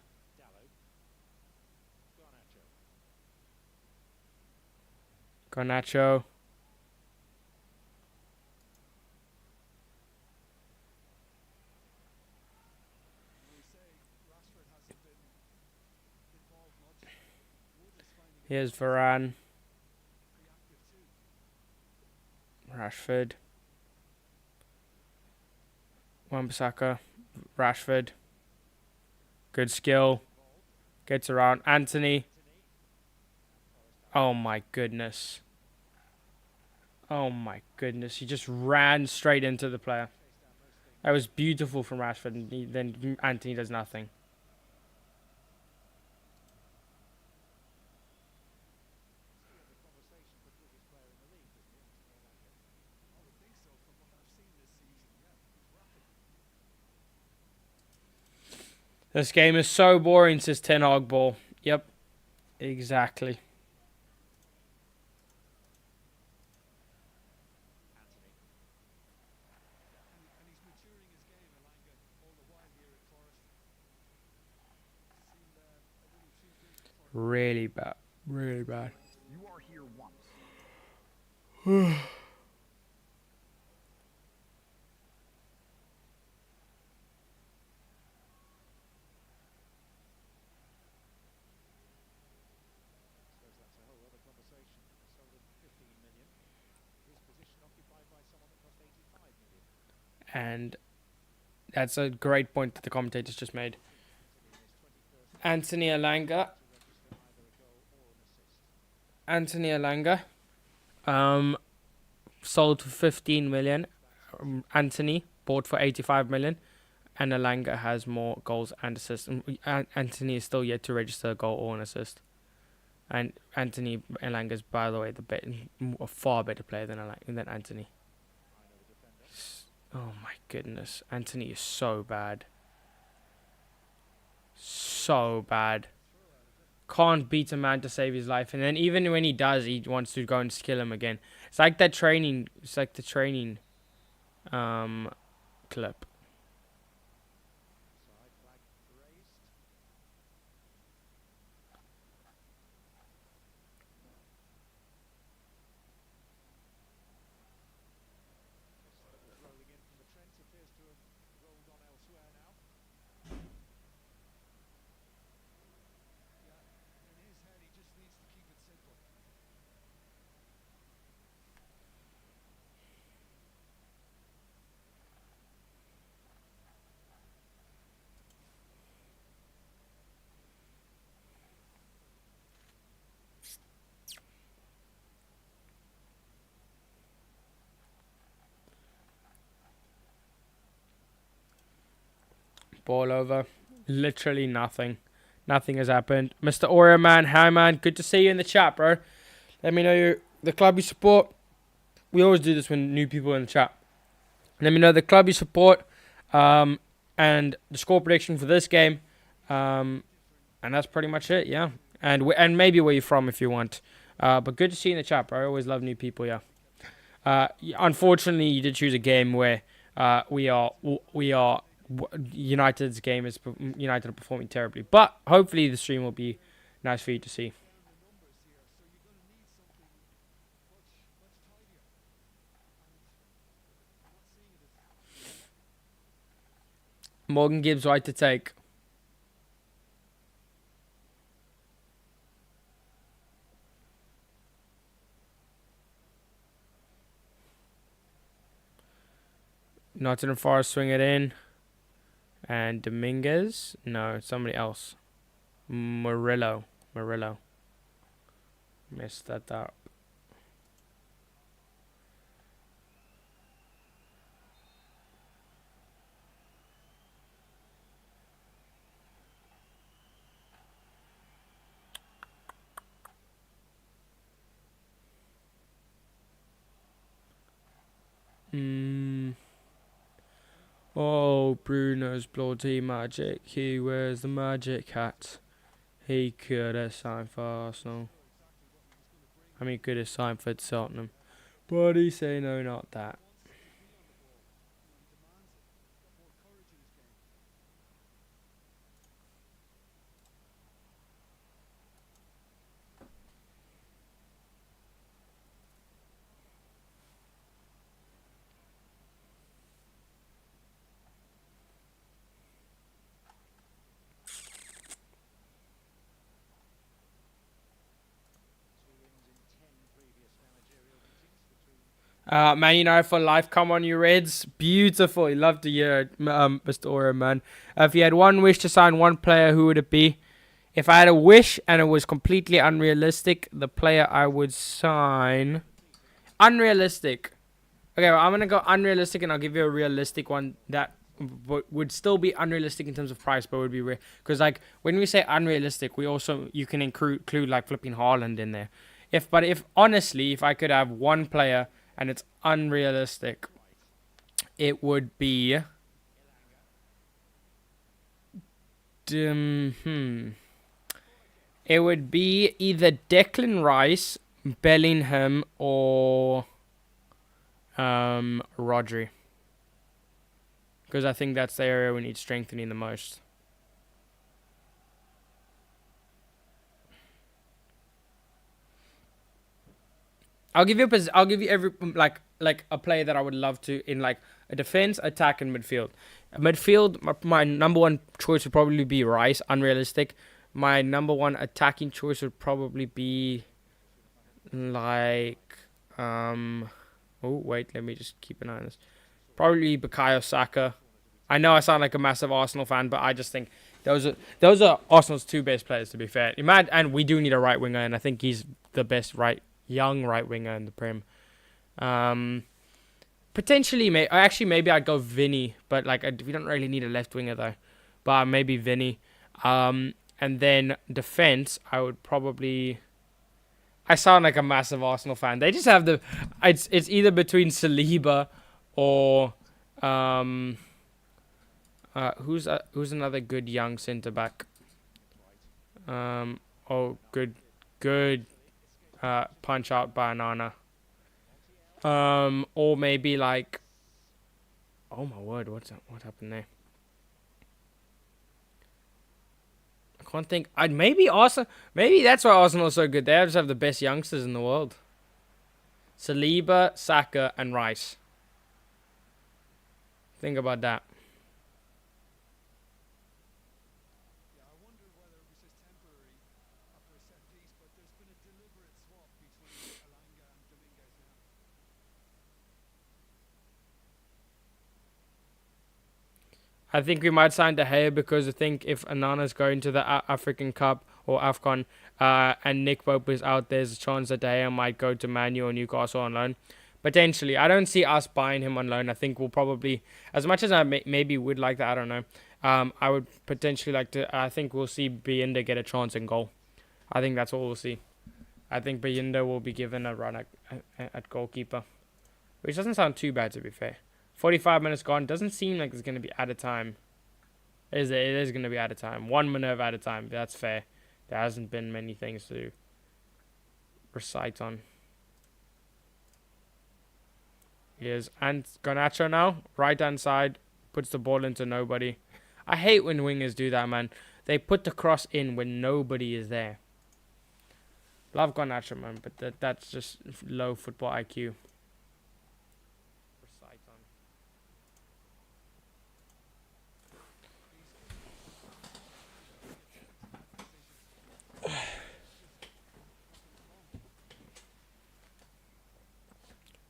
[SPEAKER 1] Garnacho. Here's Varane. Rashford. Wan-Bissaka. Rashford. Good skill. Gets around. Anthony. Oh my goodness. Oh my goodness. He just ran straight into the player. That was beautiful from Rashford. And then Anthony does nothing. This game is so boring, says Ten Hag Ball. Yep. Exactly. Really bad. Really bad.
[SPEAKER 2] You are here once.
[SPEAKER 1] And that's a great point that the commentators just made. Anthony Elanga. Anthony Elanga. Sold for 15 million. Anthony bought for 85 million. And Elanga has more goals and assists. Anthony is still yet to register a goal or an assist. And Anthony Elanga is, by the way, a far better player than Anthony. Oh my goodness. Anthony is so bad. So bad. Can't beat a man to save his life. And then even when he does, he wants to go and skill him again. It's like that training. It's like the training clip. Ball over. Literally nothing. Nothing has happened. Mr. Oreo Man, hi man. Good to see you in the chat, bro. Let me know the club you support. We always do this when new people are in the chat. Let me know the club you support and the score prediction for this game. And that's pretty much it, yeah. And maybe where you're from if you want. But good to see you in the chat, bro. I always love new people, yeah. Unfortunately, you did choose a game where we are United's game is United are performing terribly. But hopefully the stream will be nice for you to see. Morgan Gibbs right to take. Nottingham Forest swing it in. And Dominguez. No, somebody else. Murillo. Messed that up. Oh, Bruno's bloody magic. He wears the magic hat. He could have signed for Arsenal. I mean, could have signed for Tottenham. But he say no, not that. Man United for life. Come on, you Reds. Beautiful. You love to hear it, Mr. Oro, man. If you had one wish to sign one player, who would it be? If I had a wish and it was completely unrealistic, the player I would sign... Unrealistic. Okay, well, I'm going to go unrealistic and I'll give you a realistic one that would still be unrealistic in terms of price, but would be real. Because, like, when we say unrealistic, you can include like, flipping Haaland in there. Honestly, if I could have one player and it's unrealistic, it would be... It would be either Declan Rice, Bellingham, or Rodri. Because I think that's the area we need strengthening the most. I'll give you every like a player that I would love to in like a defense, attack, and midfield. Midfield, my number one choice would probably be Rice. Unrealistic. My number one attacking choice would probably be like oh wait, let me just keep an eye on this. Probably Bukayo Saka. I know I sound like a massive Arsenal fan, but I just think those are Arsenal's two best players, to be fair. And we do need a right winger, and I think he's the best young right winger in the Prem. Potentially, maybe I'd go Vinny, but like we don't really need a left winger though. But maybe Vinny. And then defense, I would probably... I sound like a massive Arsenal fan. They just have it's either between Saliba or who's another good young centre back? Good punch out banana. Or maybe like... Oh my word, what happened there? I can't think. Maybe Arsenal. Maybe that's why Arsenal is so good. They just have the best youngsters in the world. Saliba, Saka, and Rice. Think about that. I think we might sign De Gea because I think if Anana's going to the African Cup or AFCON and Nick Pope is out, there's a chance that De Gea might go to Man U or Newcastle on loan. Potentially. I don't see us buying him on loan. I think we'll probably, as much as I maybe would like that, I don't know. I would potentially like to, I think we'll see Bienda get a chance in goal. I think that's what we'll see. I think Bienda will be given a run at goalkeeper. Which doesn't sound too bad, to be fair. 45 minutes gone. Doesn't seem like it's going to be out of time. It is going to be out of time. One maneuver at a time. That's fair. There hasn't been many things to recite on. Here's Garnacho now. Right hand side. Puts the ball into nobody. I hate when wingers do that, man. They put the cross in when nobody is there. Love Garnacho, man. But that's just low football IQ.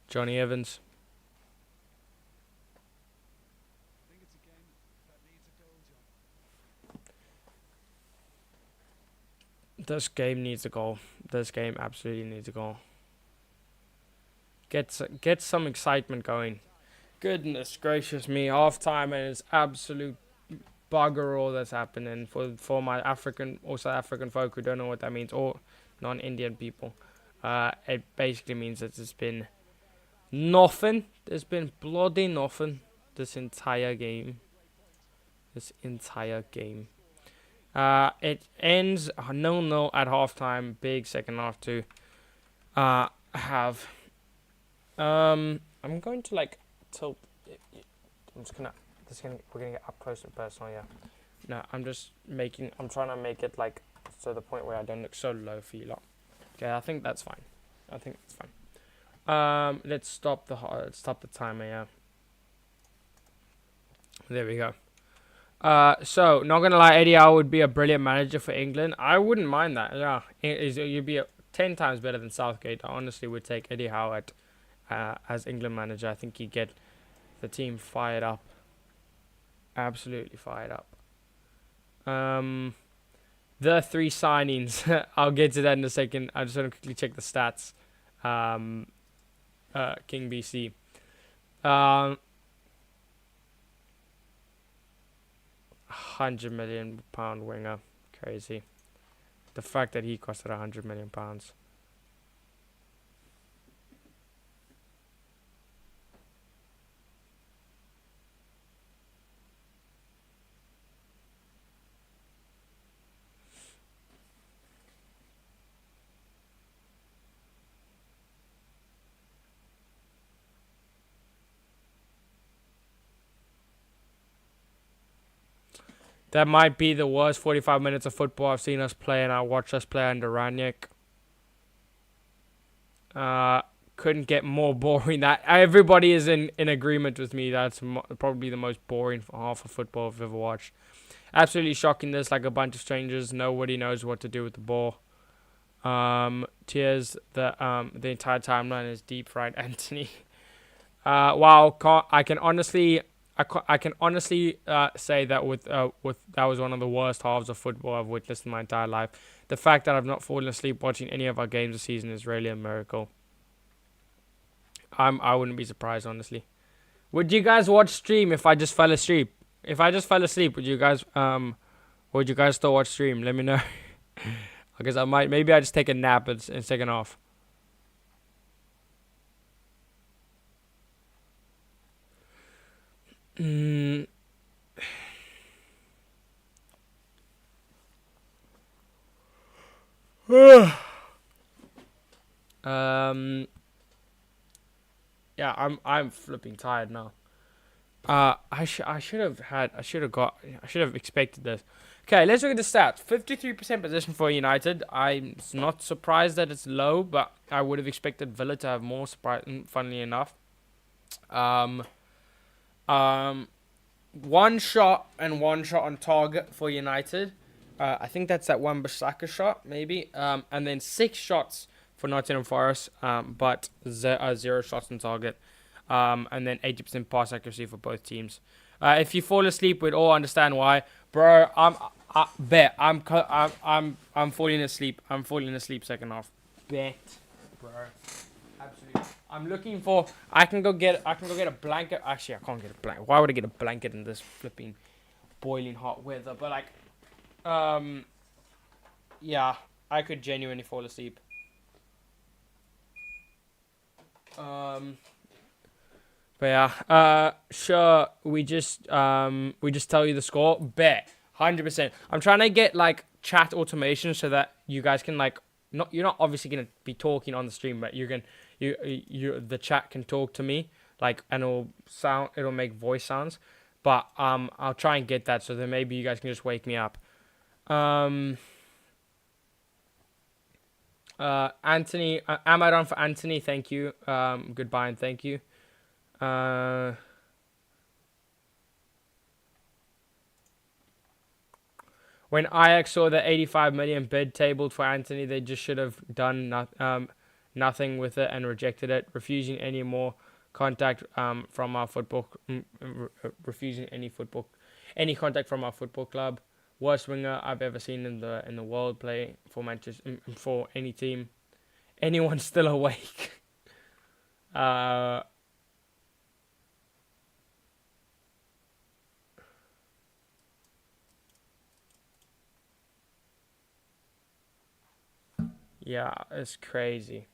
[SPEAKER 1] Johnny Evans. This game needs a goal. This game absolutely needs a goal. Get some excitement going. Goodness gracious me. Half time and it's absolute bugger all that's happening for my African or South African folk who don't know what that means, or non-Indian people. It basically means that it's been nothing. There's been bloody nothing this entire game. It ends 0-0 at halftime. Big second half to have. I'm going to like tilt. We're gonna get up close and personal. Yeah. No, I'm trying to make it like to the point where I don't look so low for you lot. Okay, I think that's fine. Let's stop the timer. Yeah. There we go. So not gonna lie, Eddie Howe would be a brilliant manager for England. I wouldn't mind that. Yeah, you'd be 10 times better than Southgate. I honestly would take Eddie Howe as England manager. I think he'd get the team fired up. Absolutely fired up. The 3 signings. I'll get to that in a second. I just want to quickly check the stats. King BC. £100 million winger. Crazy. The fact that he costed £100 million. That might be the worst 45 minutes of football I've seen us play, and I watched us play under Ranić. Couldn't get more boring. That everybody is in agreement with me. That's probably the most boring half of football I've ever watched. Absolutely shocking. There's like a bunch of strangers. Nobody knows what to do with the ball. Tears. The entire timeline is deep fried Anthony. Wow. I can honestly say that with that was one of the worst halves of football I've witnessed in my entire life. The fact that I've not fallen asleep watching any of our games this season is really a miracle. I wouldn't be surprised, honestly. Would you guys watch stream if I just fell asleep? If I just fell asleep, would you guys still watch stream? Let me know. Because maybe I just take a nap and second off. Yeah, I'm flipping tired now. I should have expected this. Okay, let's look at the stats. 53% possession for United. I'm not surprised that it's low, but I would have expected Villa to have more. Funnily enough, one shot on target for United. I think that's that one Bissaka shot, maybe. And then 6 shots for Nottingham Forest, but 0 shots on target. And then 80% pass accuracy for both teams. If you fall asleep, we'd all understand why, bro. I'm falling asleep. I'm falling asleep second half. Bet, bro. Absolutely. I'm looking for. I can go get a blanket. Actually, I can't get a blanket. Why would I get a blanket in this flipping boiling hot weather? But like, yeah, I could genuinely fall asleep. But yeah, sure. We just tell you the score. Bet 100%. I'm trying to get like chat automation so that you guys can like you're not obviously gonna be talking on the stream, but the chat can talk to me like, and it'll make voice sounds. But I'll try and get that so that maybe you guys can just wake me up. Anthony, am I on for Anthony? Thank you. Goodbye and thank you. When Ajax saw the 85 million bid tabled for Anthony, they just should have done nothing with it and rejected it, refusing any more contact from our football, refusing any contact from our football club. Worst winger I've ever seen in the world play for Manchester, for any team. Anyone still awake? Yeah, it's crazy.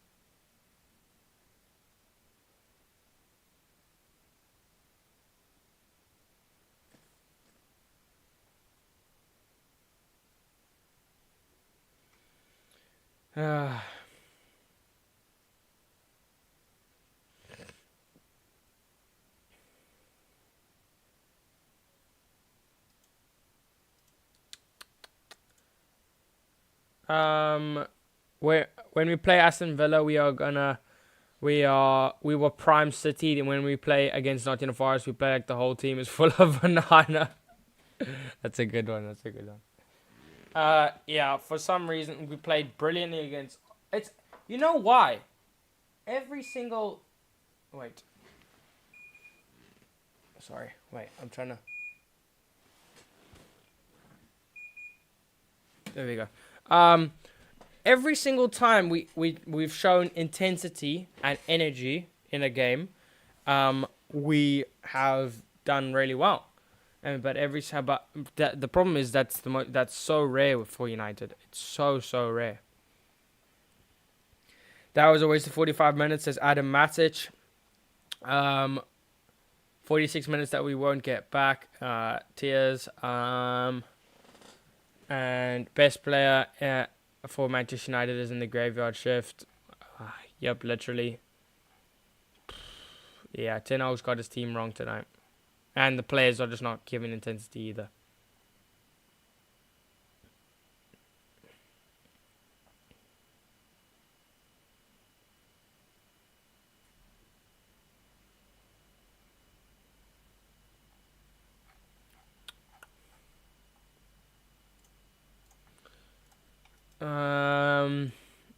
[SPEAKER 1] When we play Aston Villa, we were Prime City, and when we play against Nottingham Forest, we play like the whole team is full of banana. That's a good one. Yeah, for some reason we played brilliantly against. You know why? Every single Wait. Sorry. Wait. I'm trying to. There we go. Every single time we've shown intensity and energy in a game, we have done really well. But the problem is that's so rare for United. It's so rare. That was a waste of 45 minutes, says Adam Matic. 46 minutes that we won't get back. Tears. And best player for Manchester United is in the graveyard shift. Yep, literally. Yeah, Ten Hag's got his team wrong tonight. And the players are just not giving intensity either.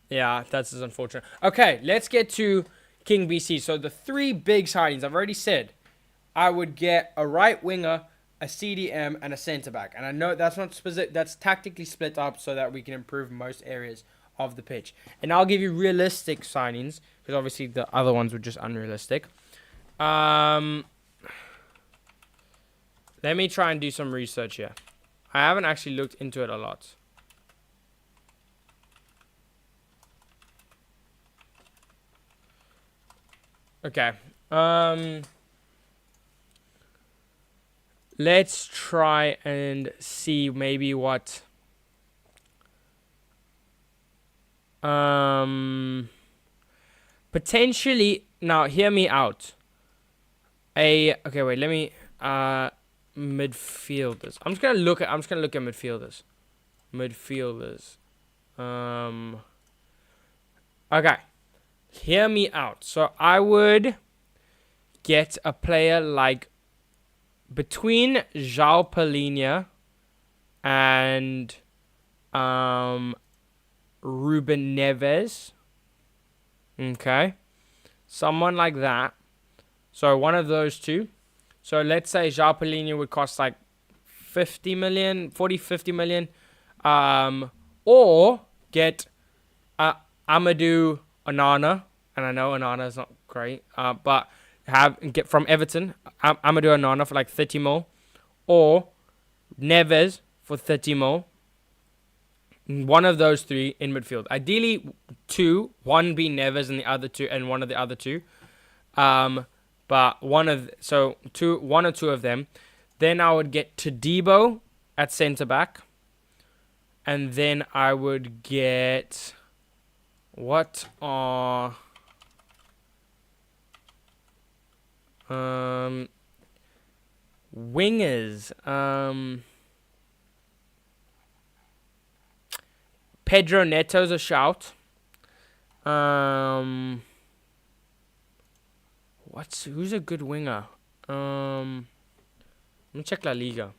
[SPEAKER 1] Yeah, that's unfortunate. Okay, let's get to King BC. So the three big signings, I've already said, I would get a right winger, a CDM, and a centre back. And I know that's not specific. That's tactically split up so that we can improve most areas of the pitch. And I'll give you realistic signings because obviously the other ones were just unrealistic. Let me try and do some research here. I haven't actually looked into it a lot. Okay. Let's try and see maybe what potentially, now hear me out. Okay, wait, let me midfielders. I'm just gonna look at midfielders. Okay. Hear me out. So I would get a player like between João Palhinha and Ruben Neves. Okay. Someone like that. So one of those two. So let's say João Palhinha would cost like 50 million. Or get Amadou Onana, and I know Onana is not great, but get from Everton Amadou Onana for like 30 mil, or Neves for 30 mil. One of those three in midfield. Ideally, one be Neves and the other two, and one of the other two. But one or two of them. Then I would get Todibo at centre back, and then I would get. What are wingers? Pedro Neto's a shout. Who's a good winger? Let me check La Liga.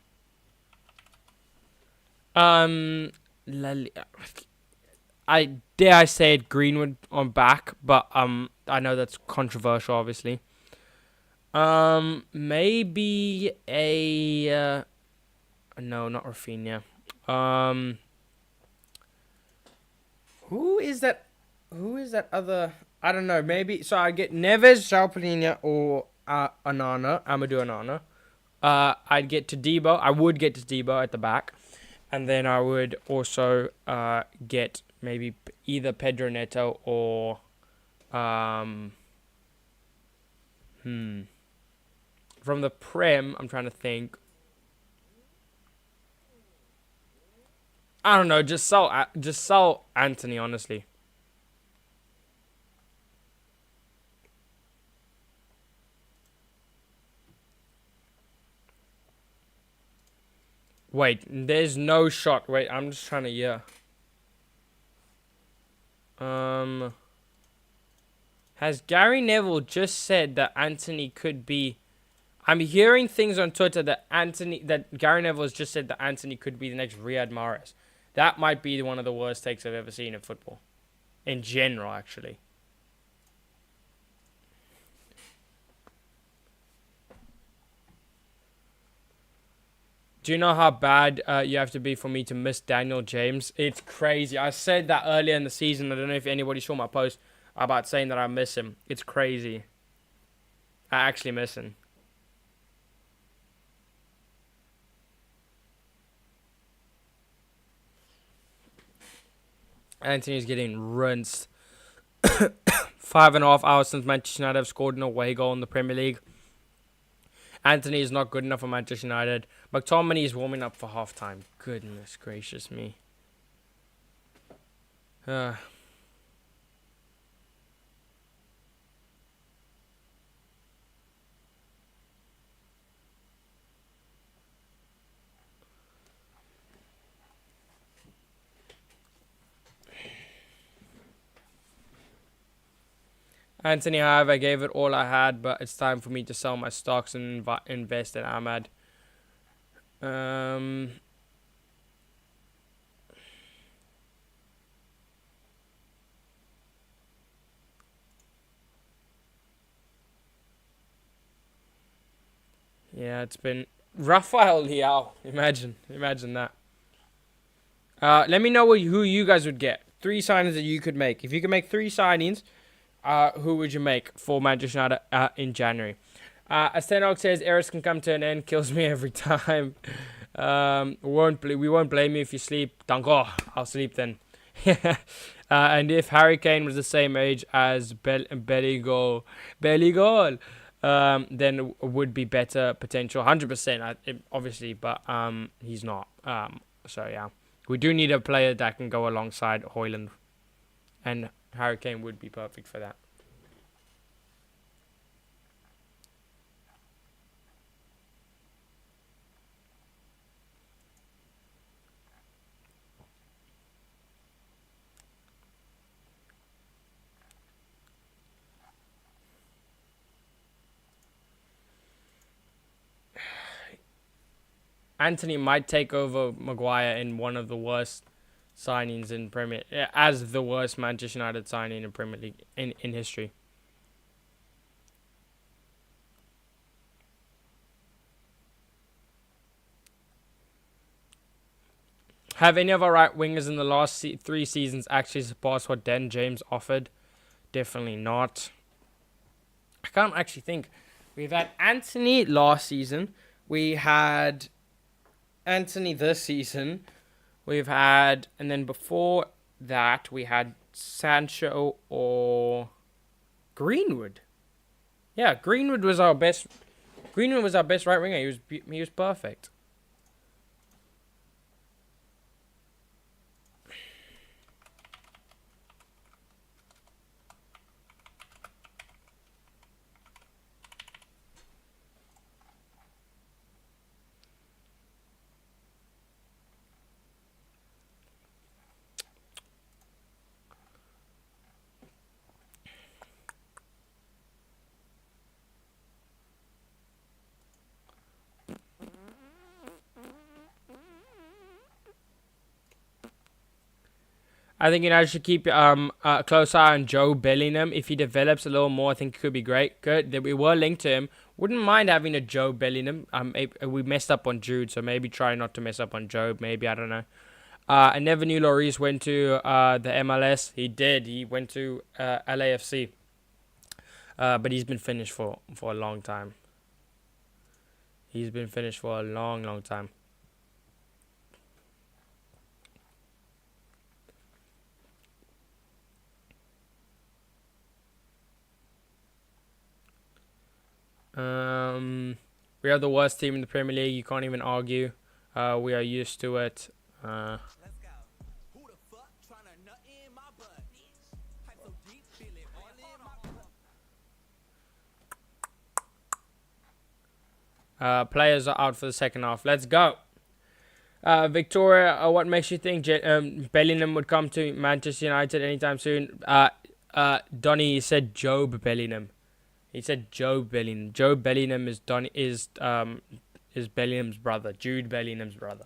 [SPEAKER 1] I say it, Greenwood on back, but I know that's controversial, obviously. Maybe a no, not Rafinha. Who is that other? I don't know. Maybe so. I get Neves, João Palhinha, or Amadou Onana. I'd get Todibo. I would get Todibo at the back, and then I would also get maybe either Pedro Neto or from the Prem. I'm trying to think. I don't know. Just sell Anthony, honestly. Wait, there's no shot. Wait, I'm just trying to has Gary Neville just said that Anthony could be? I'm hearing things on Twitter that Gary Neville has just said that Anthony could be the next Riyad Mahrez. That might be one of the worst takes I've ever seen in football, in general, actually. Do you know how bad you have to be for me to miss Daniel James? It's crazy. I said that earlier in the season. I don't know if anybody saw my post about saying that I miss him. It's crazy. I actually miss him. Anthony's getting rinsed. 5.5 hours since Manchester United have scored an away goal in the Premier League. Anthony is not good enough for Manchester United. McTominay is warming up for halftime. Goodness gracious me. Anthony, however, I gave it all I had, but it's time for me to sell my stocks and invest in Ahmad. Yeah, it's been Rafael Leao. Imagine that. Let me know who you guys would get. 3 signings that you could make. If you could make 3 signings, who would you make for Manchester United in January? Astenog says Eris can come to an end. Kills me every time. We won't blame you if you sleep. Danko, I'll sleep then. And if Harry Kane was the same age as Belly goal, then would be better potential. 100%, obviously, but he's not. So yeah, we do need a player that can go alongside Højlund, and Harry Kane would be perfect for that. Anthony might take over Maguire in one of the worst signings in Premier, as the worst Manchester United signing in Premier League in history. Have any of our right wingers in the last 3 seasons actually surpassed what Dan James offered? Definitely not. I can't actually think. We've had Anthony last season. We had Anthony this season. We've had, and then before that, we had Sancho or Greenwood. Yeah, Greenwood was our best. Greenwood was our best right winger. He was perfect. I think United should keep a close eye on Joe Bellingham. If he develops a little more, I think it could be great. Good. We were linked to him. Wouldn't mind having a Joe Bellingham. We messed up on Jude, so maybe try not to mess up on Joe. Maybe, I don't know. I never knew Lloris went to the MLS. He did. He went to LAFC. But he's been finished for a long time. He's been finished for a long, long time. We are the worst team in the Premier League. You can't even argue. We are used to it. Players are out for the second half. Let's go. Victoria, what makes you think Bellingham would come to Manchester United anytime soon? Donny said Job Bellingham. He said Joe Bellingham. Joe Bellingham is Bellingham's brother. Jude Bellingham's brother.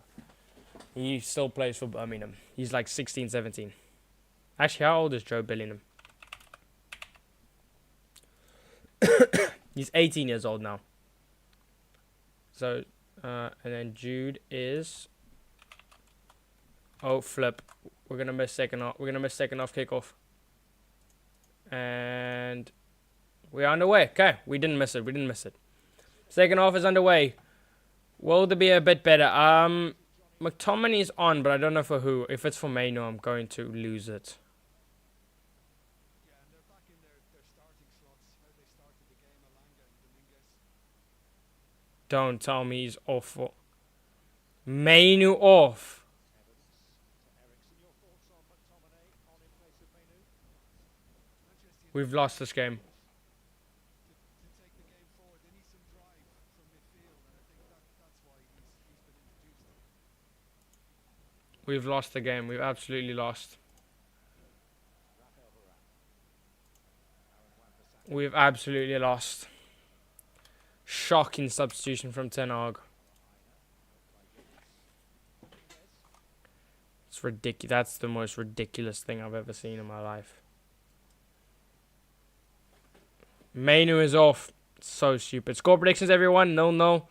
[SPEAKER 1] He still plays for Birmingham. He's like 16, 17. Actually, how old is Joe Bellingham? He's 18 years old now. So And then Jude is... Oh, flip. We're going to miss second off. We're going to miss second off kickoff. And we're underway. Okay, we didn't miss it. We didn't miss it. Second half is underway. Will there be a bit better? McTominay's on, but I don't know for who. If it's for Maino, I'm going to lose it. Don't tell me he's awful. Maino off. We've lost this game. We've lost the game. We've absolutely lost. We've absolutely lost. Shocking substitution from Ten Hag. It's ridiculous. That's the most ridiculous thing I've ever seen in my life. Mainu is off. So stupid. Score predictions, everyone. 0-0.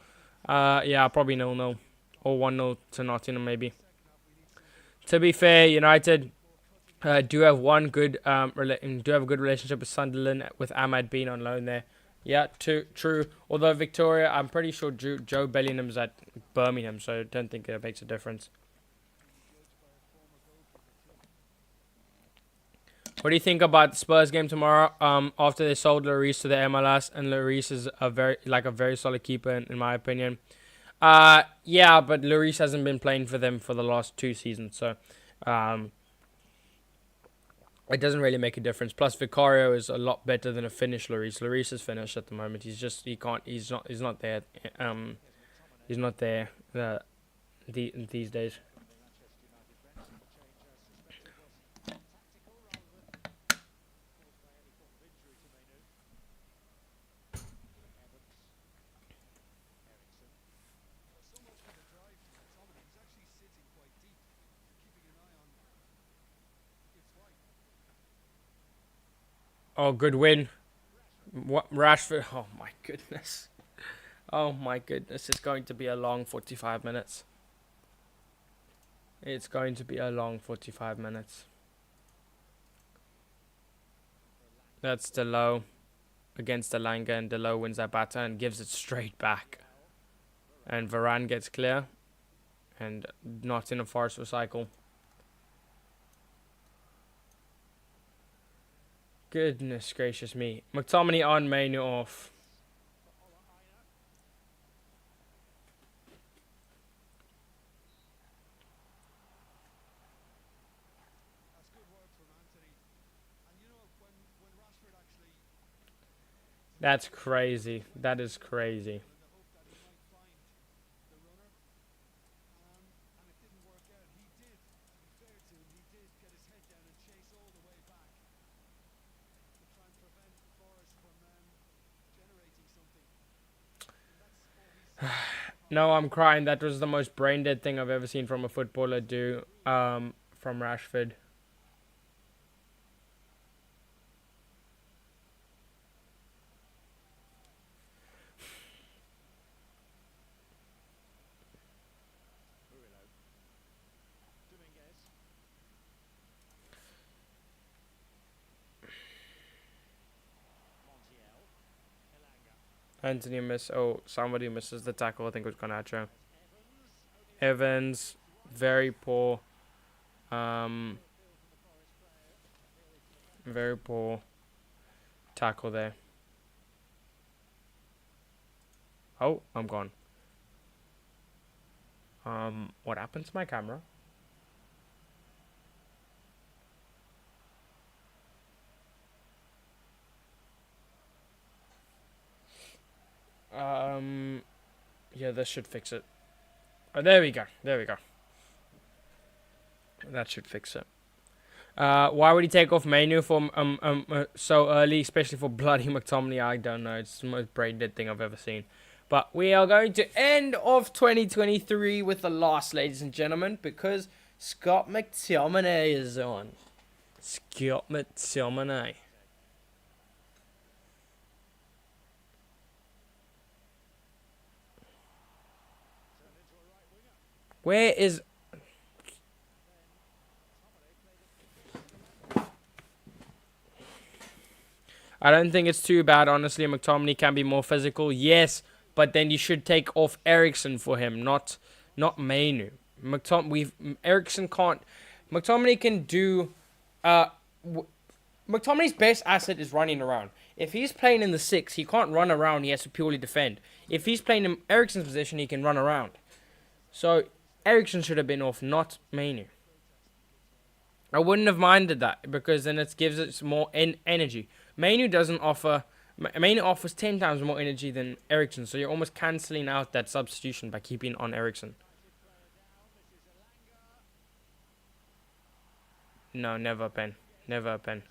[SPEAKER 1] Yeah, probably 0-0. Or 1-0 to Nottingham, maybe. To be fair, United do have one good do have a good relationship with Sunderland, with Ahmad being on loan there. Yeah, true. Although Victoria, I'm pretty sure Joe Bellingham's at Birmingham, so I don't think it makes a difference. What do you think about the Spurs game tomorrow? After they sold Lloris to the MLS, and Lloris is a very solid keeper in my opinion. Yeah, but Lloris hasn't been playing for them for the last 2 seasons, so it doesn't really make a difference. Plus, Vicario is a lot better than a Finnish Lloris. Lloris is Finnish at the moment. He's not there. He's not there these days. Oh, good win. What Rashford? Oh my goodness. Oh my goodness. It's going to be a long 45 minutes. It's going to be a long 45 minutes. That's Delo against Alanga, and Delo wins that batter and gives it straight back. And Varane gets clear. And not in a forced recycle. Goodness gracious me. McTominay on, Mainu off. That's crazy. That is crazy. No, I'm crying. That was the most brain dead thing I've ever seen from a footballer do. From Rashford. Anthony miss. Oh, somebody misses the tackle. I think it was Garnacho. Evans, very poor. Very poor tackle there. Oh, I'm gone. What happened to my camera? Yeah, this should fix it. Oh, there we go. There we go. That should fix it. Why would he take off Mainu for so early, especially for bloody McTominay? I don't know. It's the most brain dead thing I've ever seen. But we are going to end of 2023 with the loss, ladies and gentlemen, because Scott McTominay is on. Scott McTominay. Where is... I don't think it's too bad, honestly. McTominay can be more physical, yes, but then you should take off Eriksen for him, not Mainu. Eriksen can't... McTominay can do... McTominay's best asset is running around. If he's playing in the 6, he can't run around. He has to purely defend. If he's playing in Eriksen's position, he can run around. So, Eriksen should have been off, not Mainu. I wouldn't have minded that, because then it gives it more energy. Mainu doesn't offer... Mainu offers 10 times more energy than Eriksen, so you're almost cancelling out that substitution by keeping on Eriksen. No, never a pen. Never a pen.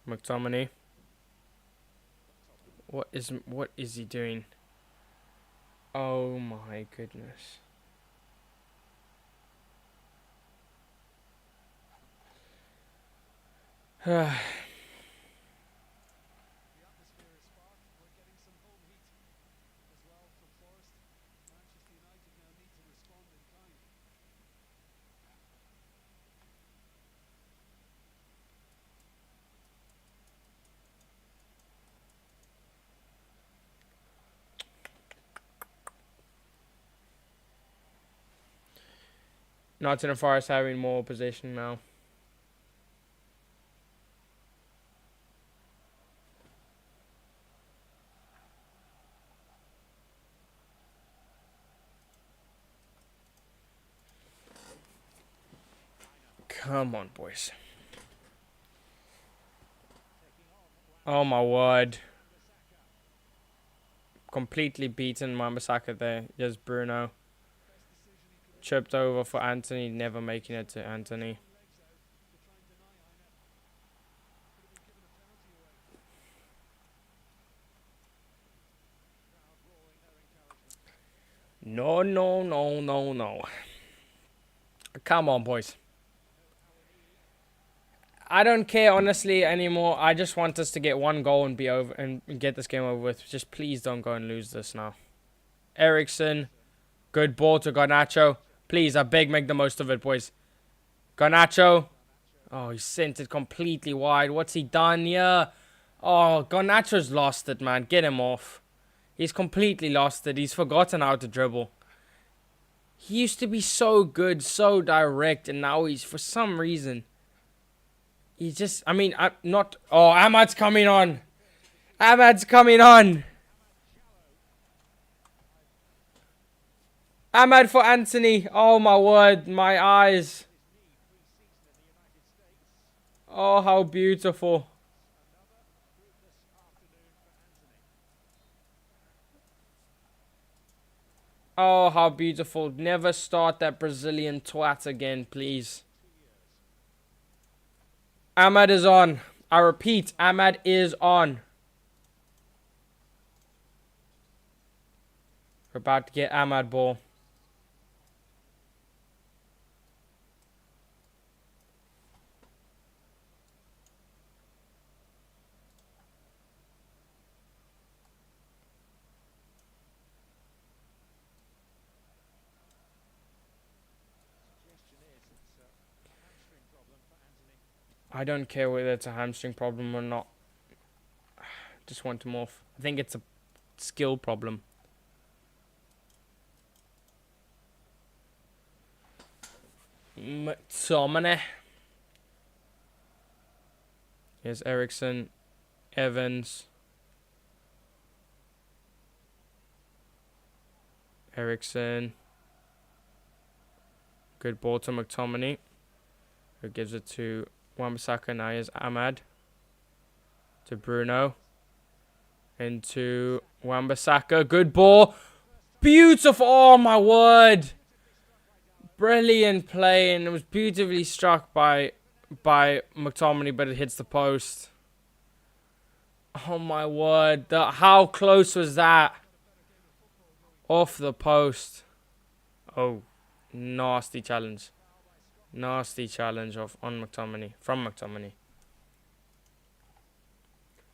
[SPEAKER 1] McTominay. What is he doing? Oh my goodness. Nottingham Forest having more possession now. Come on, boys. Oh my word. Completely beaten Wan-Bissaka there. Yes, Bruno. Chipped over for Anthony, never making it to Anthony. No, no, no, no, no. Come on, boys. I don't care, honestly, anymore. I just want us to get one goal and be over and get this game over with. Just please don't go and lose this now. Eriksen. Good ball to Garnacho. Please, I beg, make the most of it, boys. Garnacho. Oh, he sent it completely wide. What's he done here? Oh, Garnacho's lost it, man. Get him off. He's completely lost it. He's forgotten how to dribble. He used to be so good, so direct, and now he's, for some reason... He just, I mean, I'm not... Oh, Ahmad's coming on. Ahmad's coming on. Ahmad for Anthony. Oh, my word. My eyes. Oh, how beautiful. Oh, how beautiful. Never start that Brazilian twat again, please. Ahmad is on. I repeat, Ahmad is on. We're about to get Ahmad ball. I don't care whether it's a hamstring problem or not. Just want him off. I think it's a skill problem. McTominay. Here's Eriksen. Evans. Eriksen. Good ball to McTominay. Who gives it to Wan-Bissaka. Now here's Ahmad. To Bruno. Into Wan-Bissaka. Good ball. Beautiful. Oh, my word. Brilliant play. And it was beautifully struck by McTominay, but it hits the post. Oh my word. How close was that? Off the post. Oh, nasty challenge. Nasty challenge on McTominay. From McTominay.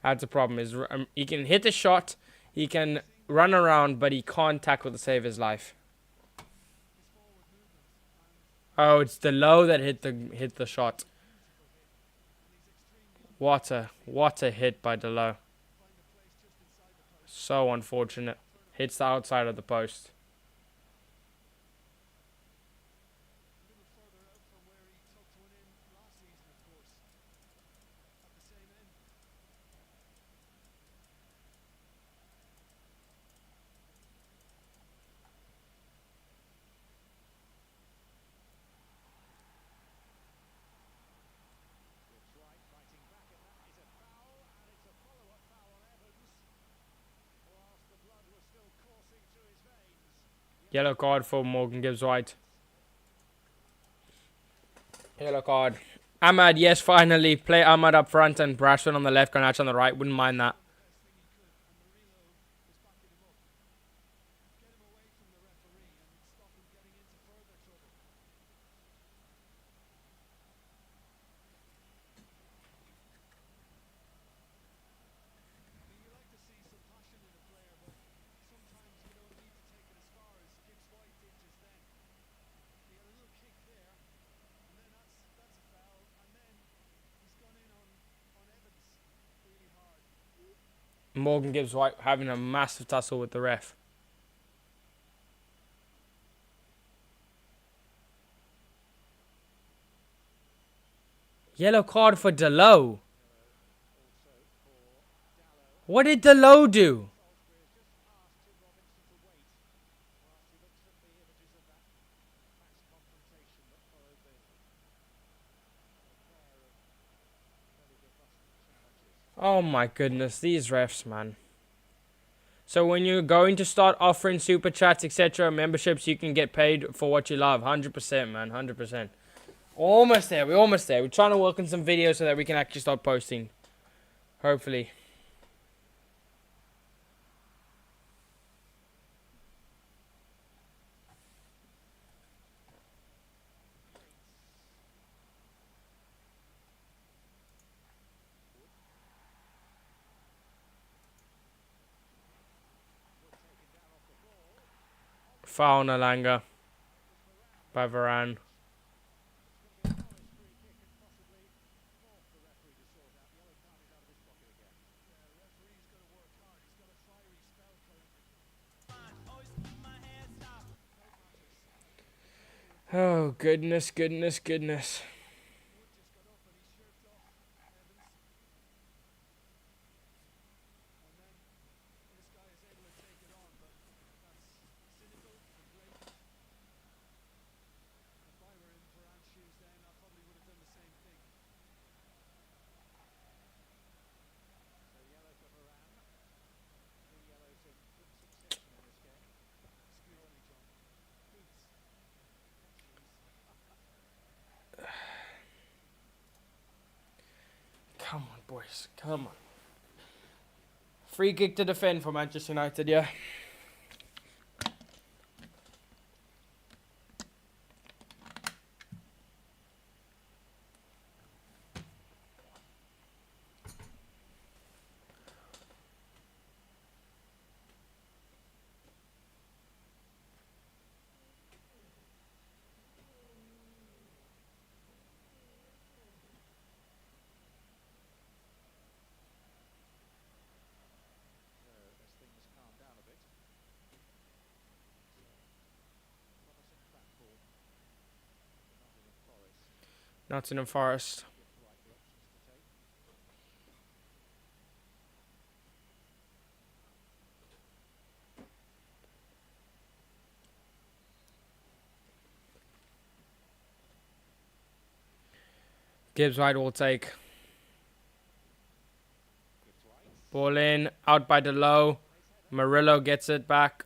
[SPEAKER 1] That's the problem. He can hit the shot. He can run around, but he can't tackle to save his life. Oh, it's the low that hit the shot. What a hit by Delo. So unfortunate. Hits the outside of the post. Yellow card for Morgan Gibbs White. Yellow card. Ahmad, yes, finally. Play Ahmad up front and Rashford on the left, Garnacho on the right. Wouldn't mind that. Morgan Gibbs White having a massive tussle with the ref. Yellow card for Delo. What did Delo do? Oh my goodness, these refs, man. So when you're going to start offering super chats, etc., memberships, you can get paid for what you love. 100%, man. 100%. Almost there. We're almost there. We're trying to work on some videos so that we can actually start posting. Hopefully. Foul Nalanga by Varane. Oh, goodness, goodness, goodness. Come on, boys. Come on. Free kick to defend for Manchester United, yeah. Nottingham Forest. Gibbs White will take. Ball in. Out by Delo. Murillo gets it back.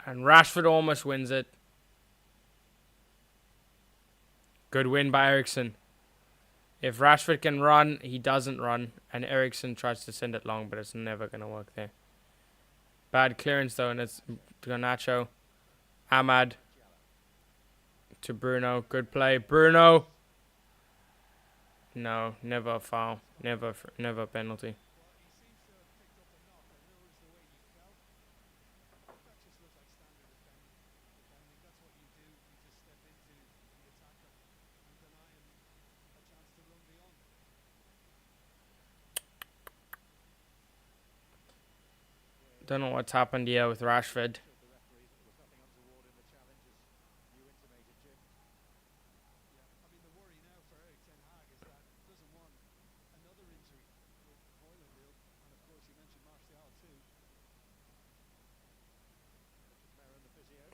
[SPEAKER 1] And Rashford almost wins it. Good win by Eriksson. If Rashford can run, he doesn't run. And Eriksen tries to send it long, but it's never going to work there. Bad clearance, though, and it's Garnacho. Ahmad. To Bruno. Good play. Bruno. No, never a foul. Never a penalty. Don't know what's happened here with Rashford.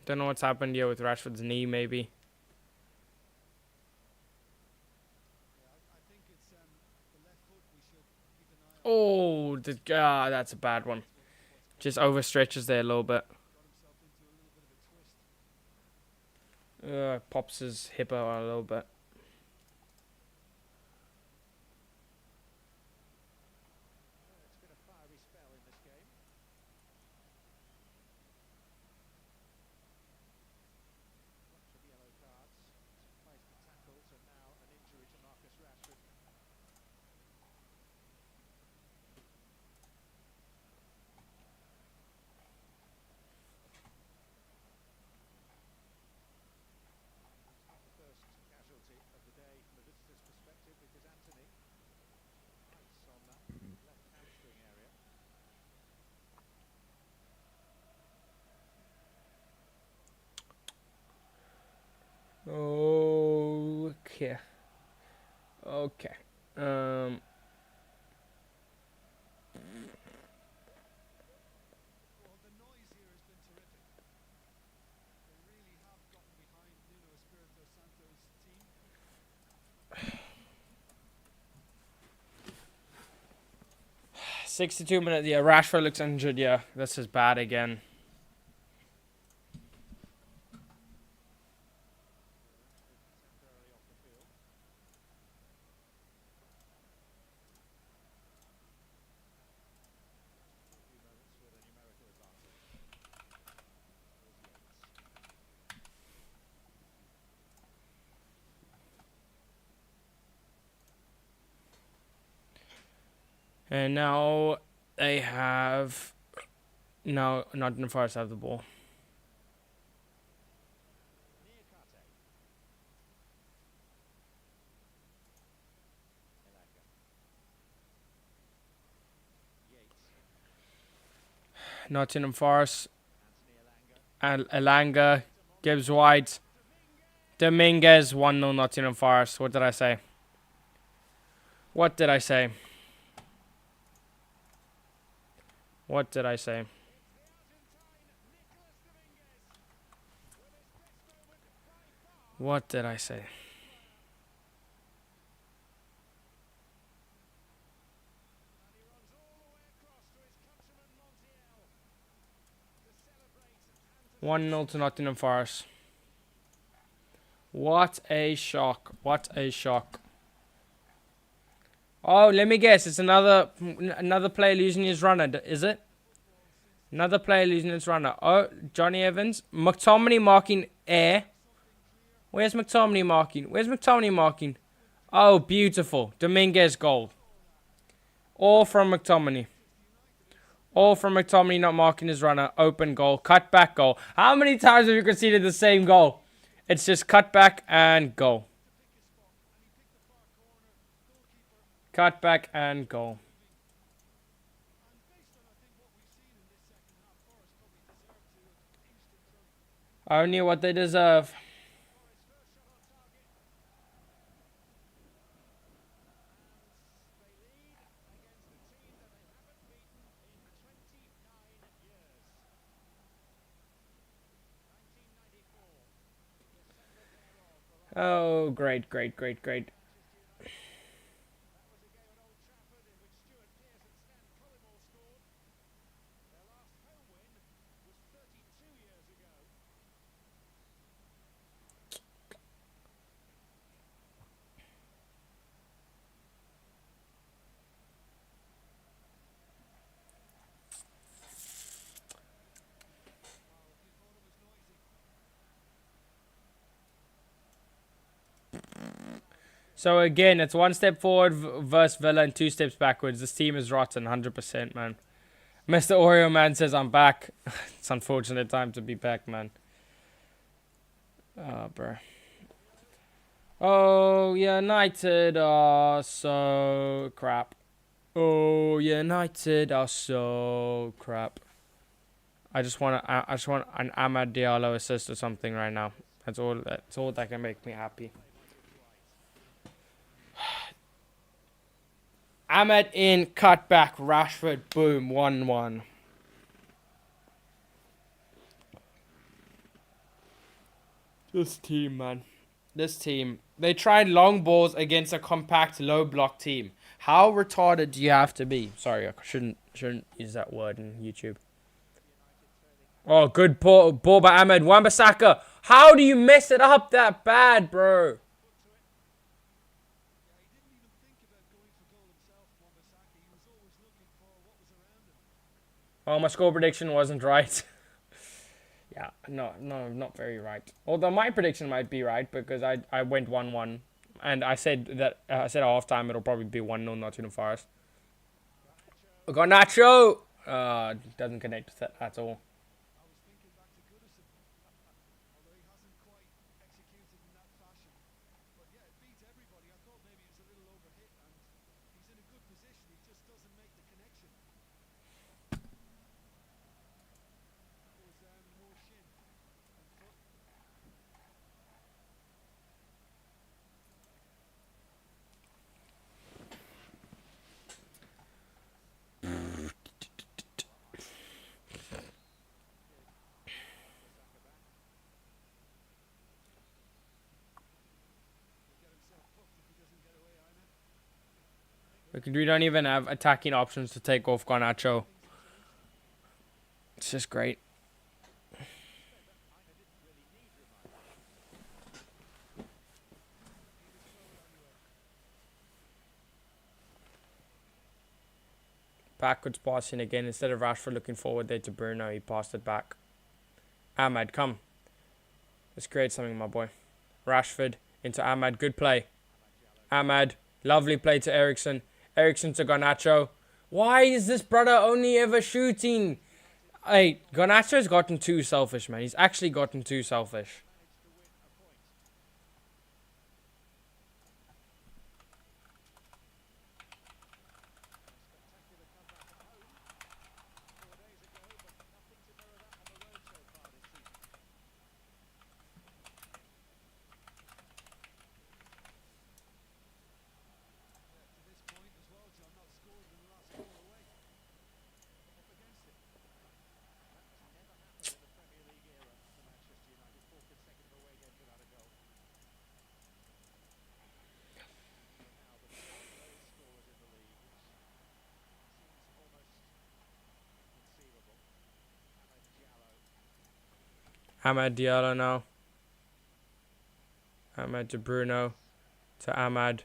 [SPEAKER 1] Don't know what's happened here with Rashford's knee, maybe. Oh, that's a bad one. Just overstretches there a little bit. Pops his hip out a little bit. Okay. Okay. $62 minutes. Yeah, Rashford looks injured. Yeah, this is bad again. And now they have... No, Nottingham Forest have the ball. Nottingham Forest. And Elanga. Gibbs White. Dominguez 1-0 Nottingham Forest. What did I say? What did I say? What did I say? What did I say? One 0 to Nottingham Forest. What a shock. What a shock. Oh, let me guess. It's another player losing his runner, is it? Another player losing his runner. Oh, Johnny Evans. McTominay marking air. Where's McTominay marking? Where's McTominay marking? Oh, beautiful. Dominguez goal. All from McTominay. All from McTominay not marking his runner. Open goal. Cut back goal. How many times have you conceded the same goal? It's just cut back and goal. Cut back and goal. Only what they deserve. Oh, great, great, great, great. So again, it's one step forward versus Villa and two steps backwards. This team is rotten, 100%, man. Mr. Oreo Man says I'm back. It's unfortunate time to be back, man. Oh, bro. Oh, United are so crap. Oh, United are so crap. I just want an Amad Diallo assist or something right now. That's all. That's all that can make me happy. Ahmed in, cutback, Rashford, boom, 1-1. This team, man. This team. They tried long balls against a compact, low block team. How retarded do you have to be? Sorry, I shouldn't use that word in YouTube. Oh, good ball by Ahmed. Wan-Bissaka. How do you mess it up that bad, bro? Oh, my score prediction wasn't right. Yeah, no, not very right. Although my prediction might be right because I went 1-1. And I said that at halftime it'll probably be 1-0 Nottingham Forest. We got Nacho! Doesn't connect with that at all. We don't even have attacking options to take off Garnacho. It's just great. Backwards passing again. Instead of Rashford looking forward there to Bruno, he passed it back. Ahmad, come. Let's create something, my boy. Rashford into Ahmad. Good play. Ahmad. Lovely play to Ericsson. Ericsson to Garnacho. Why is this brother only ever shooting? Hey, Garnacho's gotten too selfish, man. He's actually gotten too selfish. Amad Diallo now. Ahmad to Bruno. To Ahmad.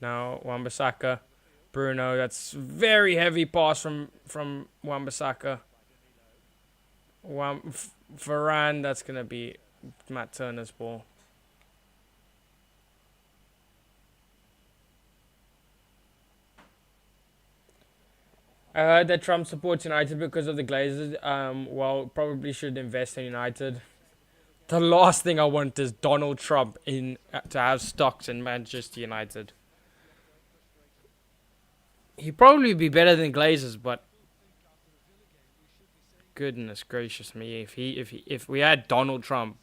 [SPEAKER 1] Now Wan-Bissaka. Bruno. That's very heavy pass from Wan-Bissaka. Varane. That's going to be Matt Turner's ball. I heard that Trump supports United because of the Glazers. Well, probably should invest in United. The last thing I want is Donald Trump to have stocks in Manchester United. He'd probably be better than Glazers, but goodness gracious me, if we had Donald Trump,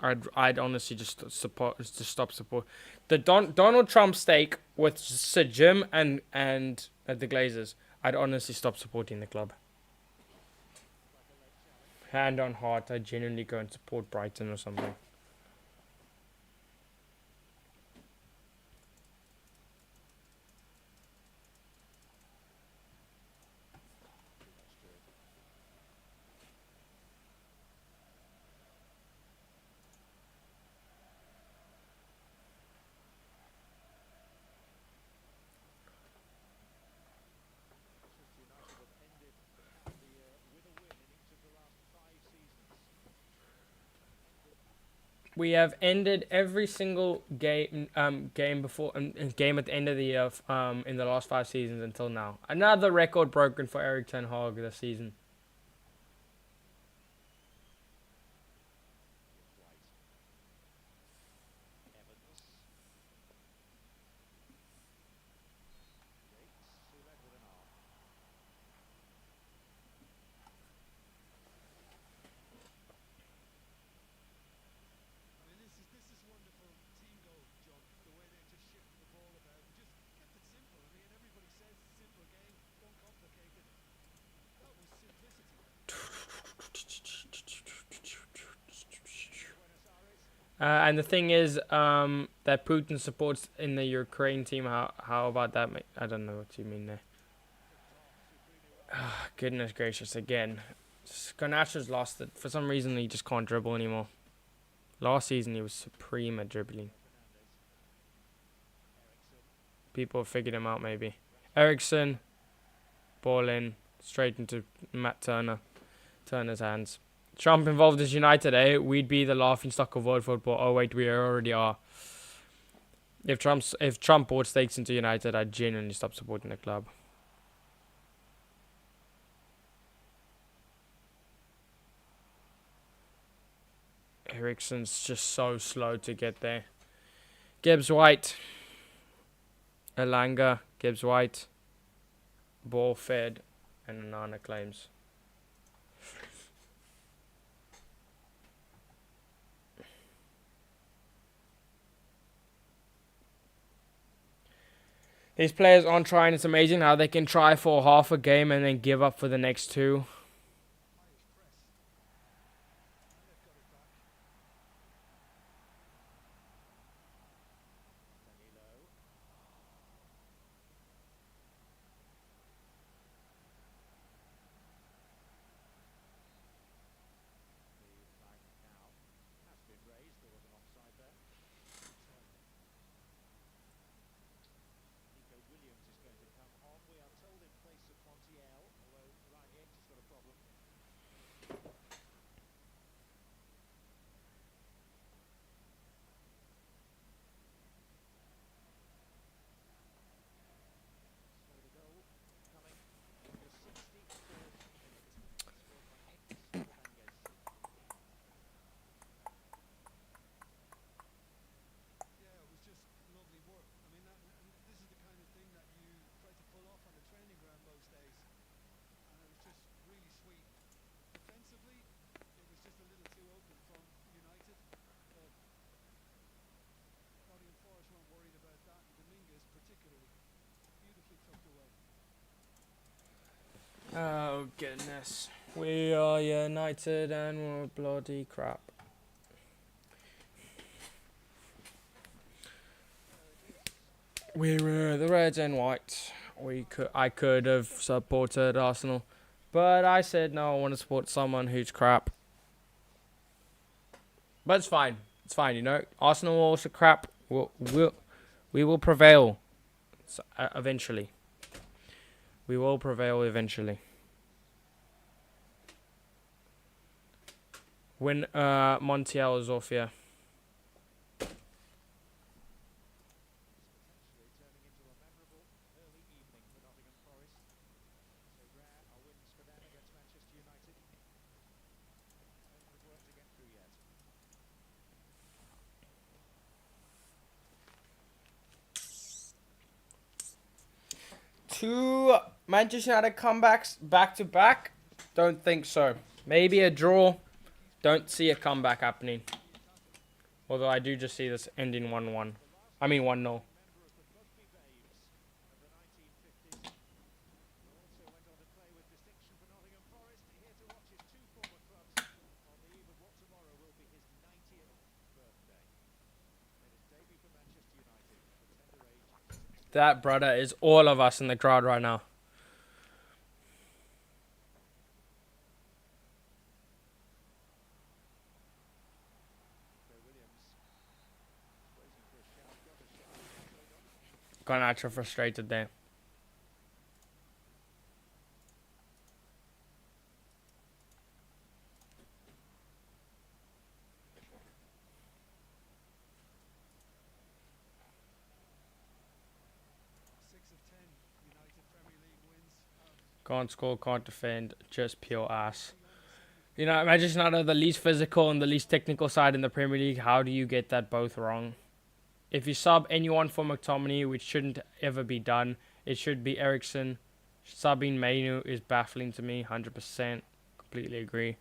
[SPEAKER 1] I'd honestly just stop support the Donald Trump stake with Sir Jim and the Glazers. I'd honestly stop supporting the club. Hand on heart, I'd genuinely go and support Brighton or something. We have ended every single game before game at the end of the year in the last 5 seasons until now. Another record broken for Erik ten Hag this season. And the thing is, that Putin supports in the Ukraine team. How about that, mate? I don't know what you mean there. Oh, goodness gracious, again. Garnacho's lost it. For some reason, he just can't dribble anymore. Last season, he was supreme at dribbling. People have figured him out, maybe. Ericsson, ball in, straight into Matt Turner. Turner's hands. Trump involved as United, eh? We'd be the laughingstock of world football. Oh wait, we already are. If Trump bought stakes into United, I'd genuinely stop supporting the club. Ericsson's just so slow to get there. Gibbs White. Elanga, Gibbs White. Ball fed. And Nana claims. These players aren't trying. It's amazing how they can try for half a game and then give up for the next two. Oh goodness. We are United and we're bloody crap. We were the Reds and Whites. I could have supported Arsenal, but I said no. I want to support someone who's crap. But it's fine. It's fine. You know, Arsenal are also crap. We will prevail. Eventually. We will prevail eventually. When Montiel is off here. Two Manchester United comebacks back to back? Don't think so. Maybe a draw. Don't see a comeback happening. Although I do just see this ending 1-1. I mean 1-0. That, brother, is all of us in the crowd right now. Garnacho frustrated there. Can't score, can't defend, just pure ass. You know, Manchester United are the least physical and the least technical side in the Premier League. How do you get that both wrong? If you sub anyone for McTominay, which shouldn't ever be done, it should be Eriksen. Subbing Mainu is baffling to me, 100%. Completely agree.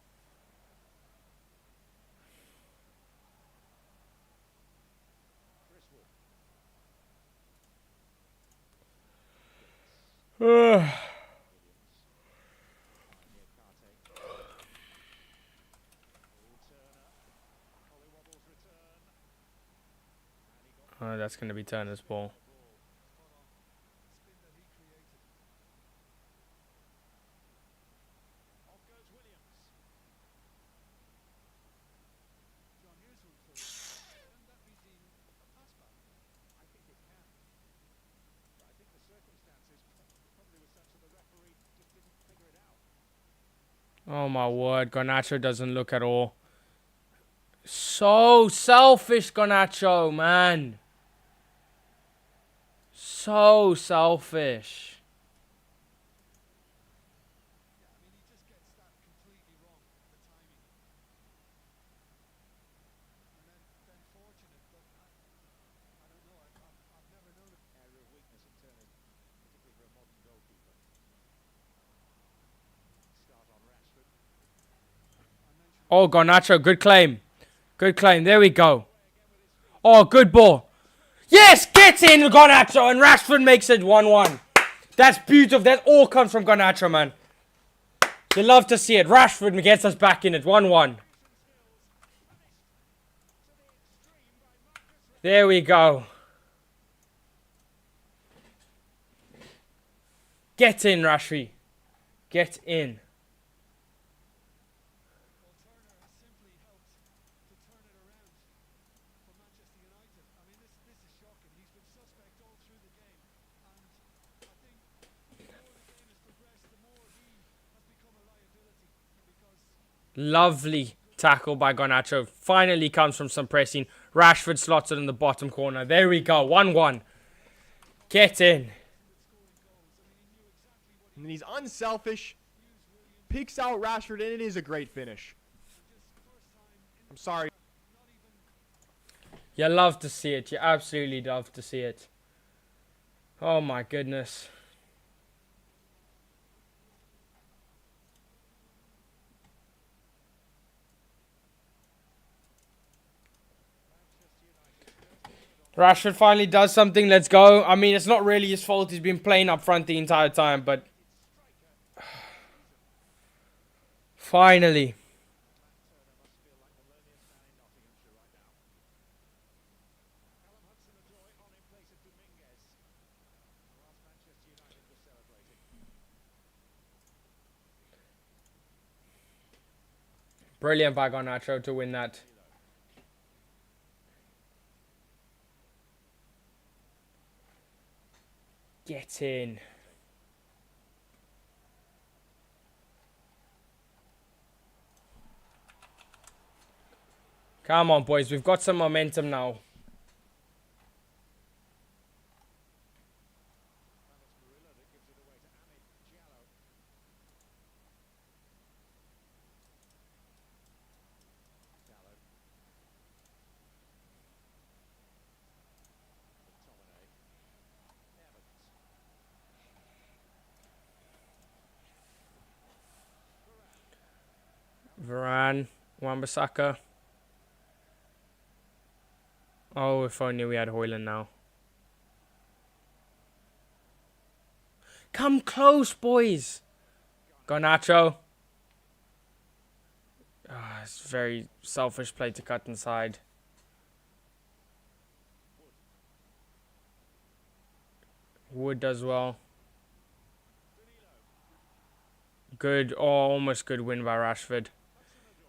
[SPEAKER 1] Oh, that's going to be Turner's ball. Oh my word, Garnacho doesn't look at all. So selfish, Garnacho, man. So selfish. Oh, Garnacho, good claim. Good claim. There we go. Oh, good ball. Yes, get in, Garnacho, and Rashford makes it 1-1. That's beautiful. That all comes from Garnacho, man. You love to see it. Rashford gets us back in it. 1-1. There we go. Get in, Rashford. Get in. Lovely tackle by Garnacho. Finally comes from some pressing. Rashford slots it in the bottom corner. There we go. 1-1. Get in.
[SPEAKER 2] And he's unselfish. Picks out Rashford, and it is a great finish. I'm sorry.
[SPEAKER 1] You love to see it. You absolutely love to see it. Oh my goodness. Rashford finally does something. Let's go. I mean, it's not really his fault. He's been playing up front the entire time, but finally. Brilliant by Garnacho to win that. Get in. Come on, boys. We've got some momentum now. Varane, Wan-Bissaka. Oh, if only we had Højlund now. Come close, boys. Garnacho. Oh, it's very selfish play to cut inside. Wood does well. Good, oh, almost good win by Rashford.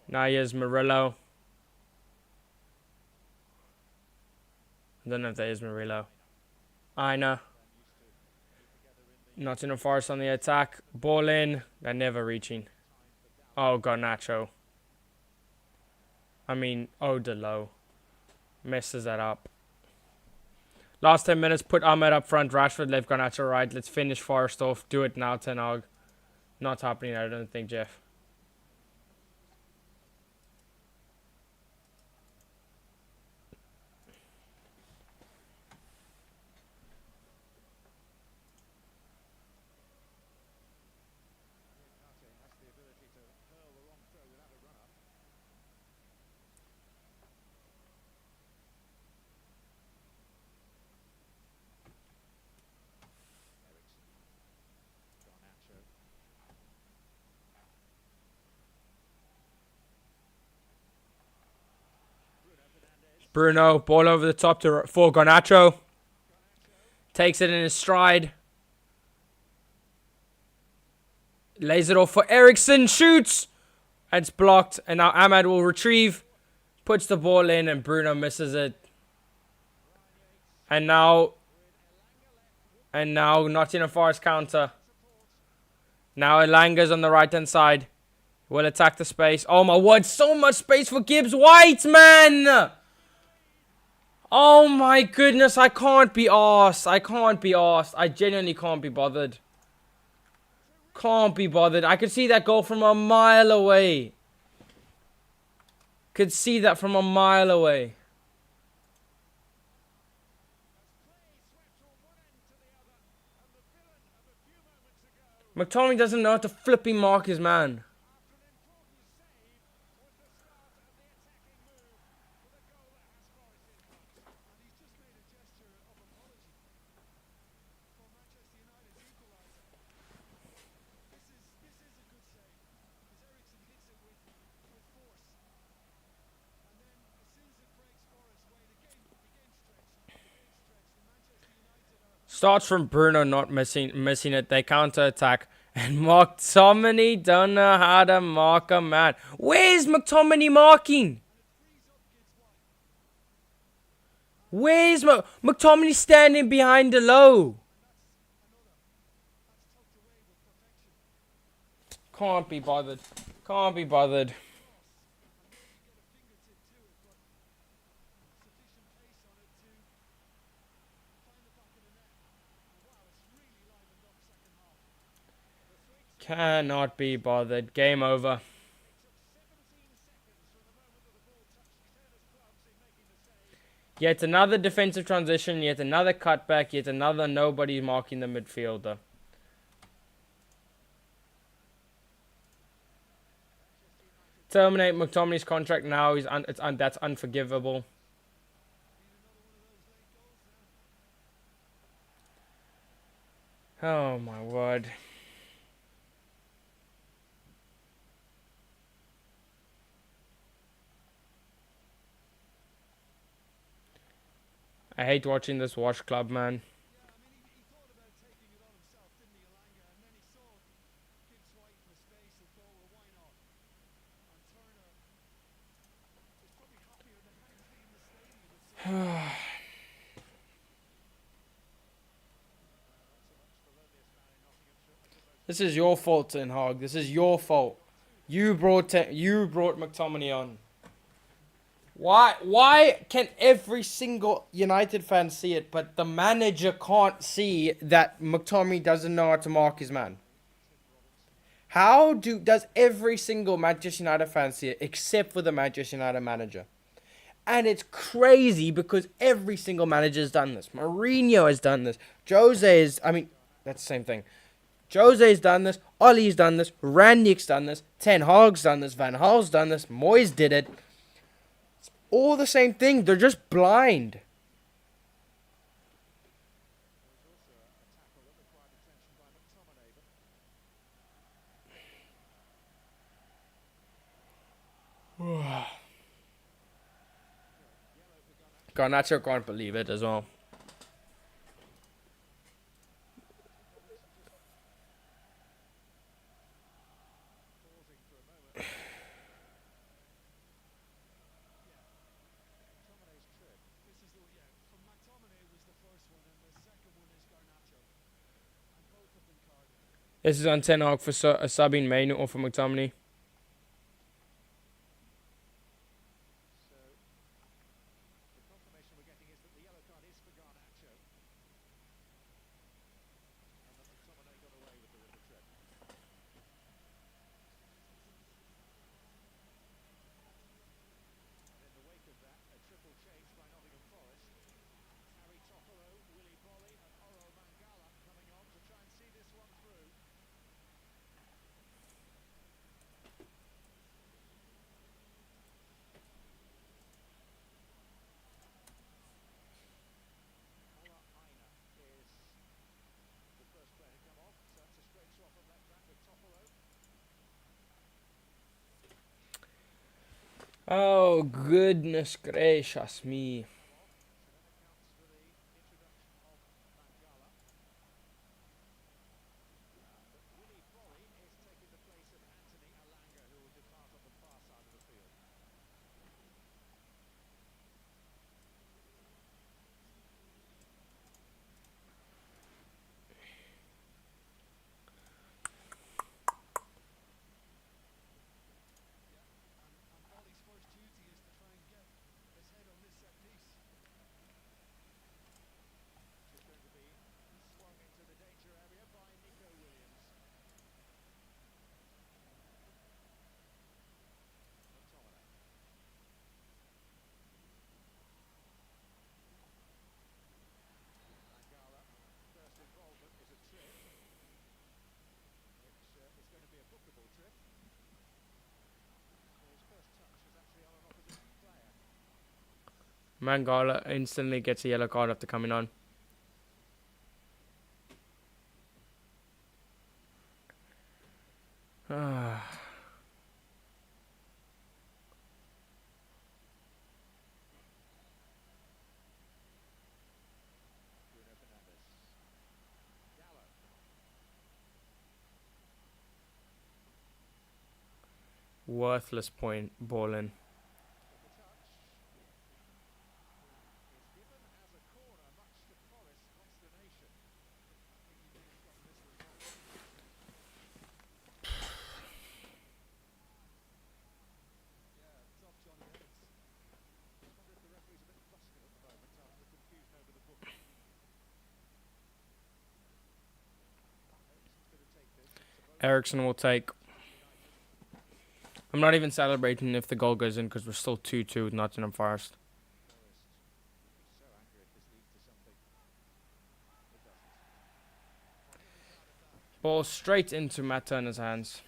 [SPEAKER 1] Now here's Murillo. I don't know if that is Murillo. Aina. Nottingham Forest on the attack. Ball in. They're never reaching. Oh, Garnacho. I mean, Odelo. Messes that up. Last 10 minutes, put Ahmed up front. Rashford left, Garnacho right. Let's finish Forest off. Do it now, Ten Hag. Not happening, I don't think, Jeff. Bruno, ball over the top for Garnacho. Takes it in his stride. Lays it off for Ericsson. Shoots. It's blocked. And now Ahmad will retrieve. Puts the ball in and Bruno misses it. And now Nottingham Forest counter. Now Elanga's on the right hand side. Will attack the space. Oh my word. So much space for Gibbs White, man. Oh my goodness, I can't be arsed. I can't be arsed. I genuinely can't be bothered. Can't be bothered. I could see that goal from a mile away. Could see that from a mile away. McTominay doesn't know how to flipping mark his man. Starts from Bruno not missing it. They counter attack. And McTominay don't know how to mark a man. Where's McTominay marking? Where's McTominay standing behind the low? Can't be bothered. Can't be bothered. Cannot be bothered. Game over. Yet another defensive transition. Yet another cutback. Yet another nobody marking the midfielder. Terminate McTominay's contract now. That's unforgivable. Oh my word. I hate watching this Watch Club, man. This is your fault, Ten Hag. This is your fault. You brought McTominay on. Why can every single United fan see it, but the manager can't see that McTominay doesn't know how to mark his man? Does every single Manchester United fan see it, except for the Manchester United manager? And it's crazy because every single manager has done this. Mourinho has done this. That's the same thing. Jose's done this. Ollie's done this. Rangnick's done this. Ten Hag's done this. Van Gaal's done this. Moyes did it. It's all the same thing. They're just blind. Garnacho can't believe it as well. This is on Ten Hag for subbing Mainu or for McTominay. Oh, goodness gracious me. Mangala instantly gets a yellow card after coming on. Worthless point balling. Ericsson will take. I'm not even celebrating if the goal goes in because we're still 2-2 with Nottingham Forest. Ball straight into Matt Turner's hands.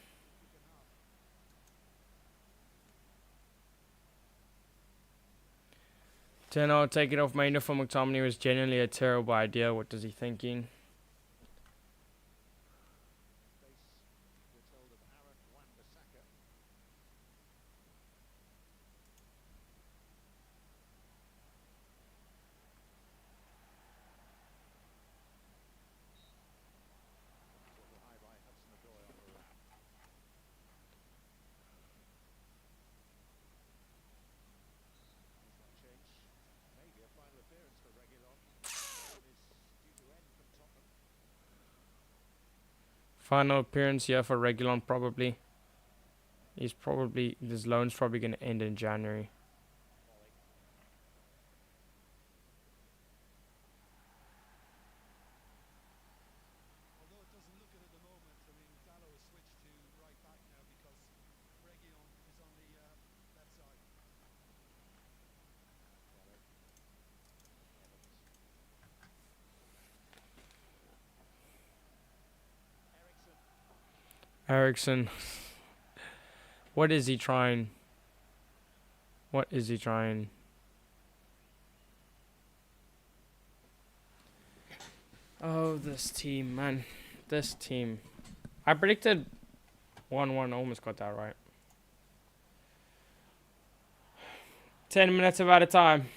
[SPEAKER 1] Turner taking off Maynard for McTominay was genuinely a terrible idea. What is he thinking? Final appearance here for Reguilon probably. His loan's probably going to end in January. Ericsson. What is he trying? What is he trying? Oh, this team, man. This team. I predicted 1-1. Almost got that right. 10 minutes of out of time.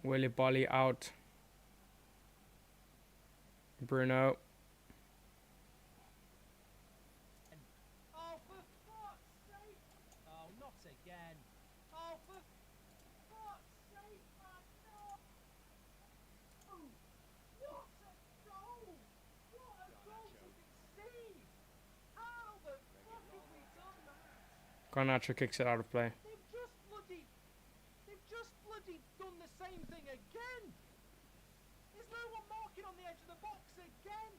[SPEAKER 1] Willy Bolly out. Bruno.
[SPEAKER 3] Oh, for fuck's sake! Oh, not again. Oh, for fuck's sake, man, no! What a goal! What a goal to concede! How the fuck have we done that?
[SPEAKER 1] Garnacho kicks it out of play.
[SPEAKER 3] They've just bloody done the same thing again! Is no one marking on the edge of the box again?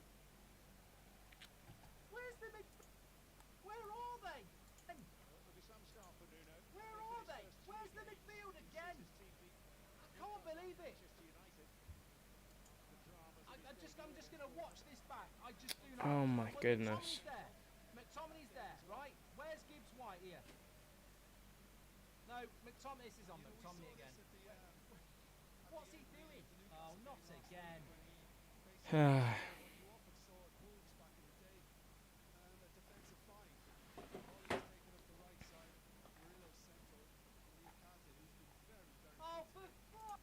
[SPEAKER 3] Where's the where are they? Where are they? Where's the midfielder? believe it. I'm just going to watch this back. I just do not.
[SPEAKER 1] Oh my
[SPEAKER 3] Well,
[SPEAKER 1] goodness.
[SPEAKER 3] McTominay's there, right? Where's Gibbs White here? No, McTominay. This is on McTominay again. What's he doing? Oh, not again. Oh, for fuck!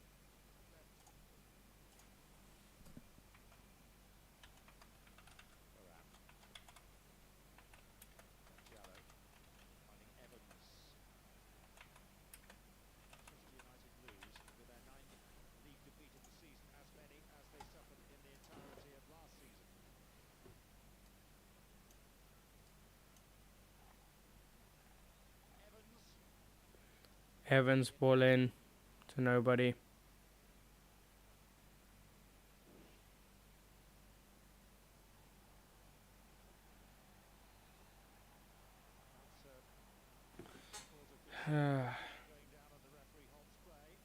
[SPEAKER 4] Finding Evans. Manchester United lose with their 9th league defeat of the season, as many as they suffered in the entirety of last season.
[SPEAKER 1] Evans ball in to nobody.
[SPEAKER 4] Going down on the referee Holt's play.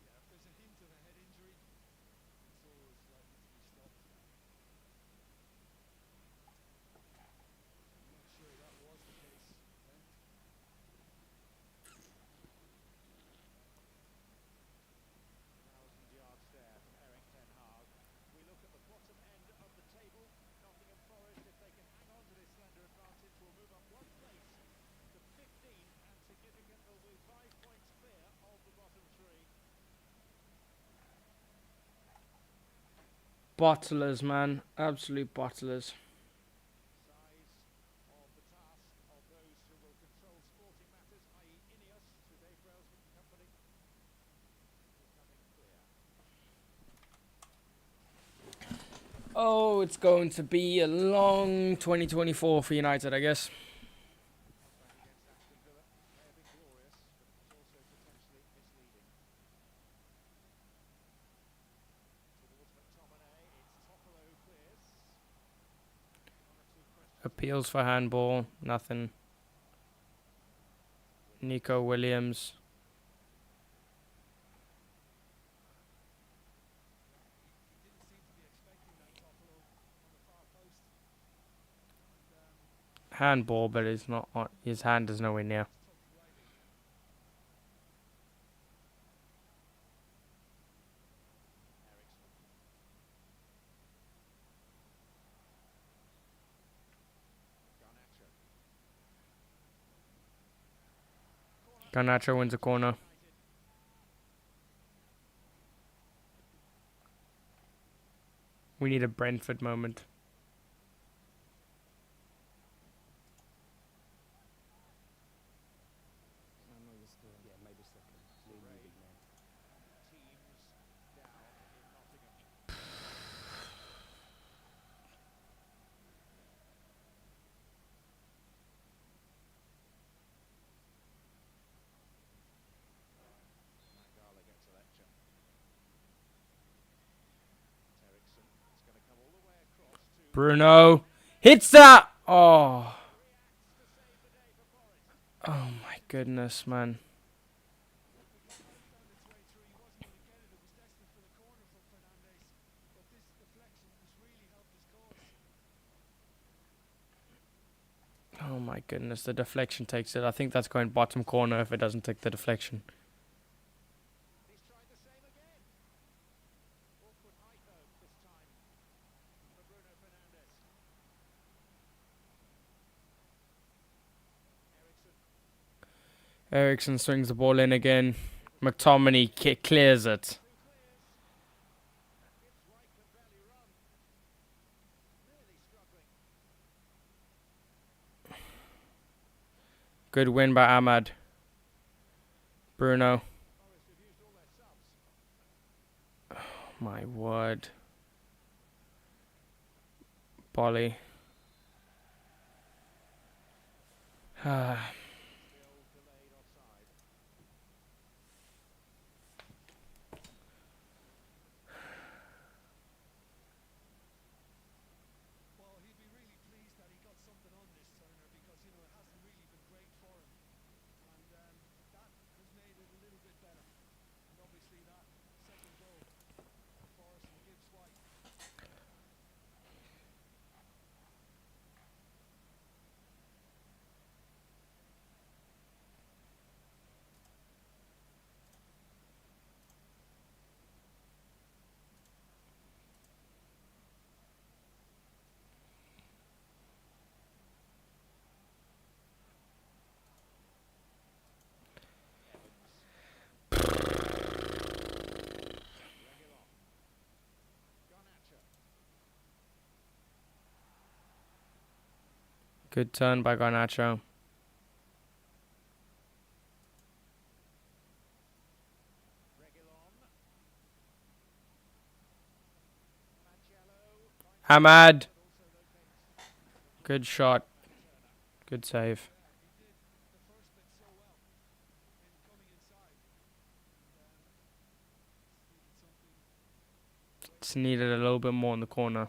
[SPEAKER 2] Yeah, if there's a hint of a head injury, it's always likely to be stopped. I'm not sure that was the case. Then.
[SPEAKER 4] Yards there from Eric Ten Hag. We look at the bottom end of the table. Nottingham Forest, if they can hang on to this slender advantage, will move up one place to 15, and significant, they'll be 5 points clear of the bottom three.
[SPEAKER 1] Bottlers, man. Absolute bottlers.
[SPEAKER 4] Size of the task of those who will control sporting matters, i.e. Ineos, to Dave Brailsford and company, becoming clear.
[SPEAKER 1] Oh, it's going to be a long 2024 for United, I guess.
[SPEAKER 4] Back against Aston Villa may have been glorious, but it was also potentially misleading. Towards McTominay, it's Toffolo who clears. One or two questions.
[SPEAKER 1] Appeals for handball. Nothing. Nico Williams.
[SPEAKER 2] He didn't seem to be expecting that Toffolo on the far post. And,
[SPEAKER 1] Handball, but it's not on. His hand is nowhere near.
[SPEAKER 2] tucked right in.
[SPEAKER 1] Garnacho wins a corner. We need a Brentford moment.
[SPEAKER 4] Teams down in Nottingham. Mangala gets a lecture. Ericsson, it's going to come all the way across to
[SPEAKER 1] Bruno hits that. Oh.
[SPEAKER 4] to save the day for Forest.
[SPEAKER 1] Oh my goodness, man.
[SPEAKER 2] Found its way through. He wasn't going to get it. It was destined for the corner from Fernandes. But this deflection has really helped his cause.
[SPEAKER 1] Oh my goodness, the deflection takes it. I think that's going bottom corner if it doesn't take the deflection.
[SPEAKER 4] He's tried the same again. Awkward height though this time for Bruno Fernandes. Ericsson
[SPEAKER 1] Ericsson swings the ball in again. McTominay clears it.
[SPEAKER 4] clears. Gibbs White can barely run. Really struggling.
[SPEAKER 1] Good win by Ahmad. Bruno.
[SPEAKER 4] Forest have used all their subs.
[SPEAKER 1] Oh my word. Bolly.
[SPEAKER 4] Still delayed offside.
[SPEAKER 2] Well, he'd be really pleased that he got something on this, Turner, because, you know, it hasn't really been great for him. And
[SPEAKER 1] Good turn by Garnacho. Ahmad. Good shot. Good save. Just needed a little bit more in the corner.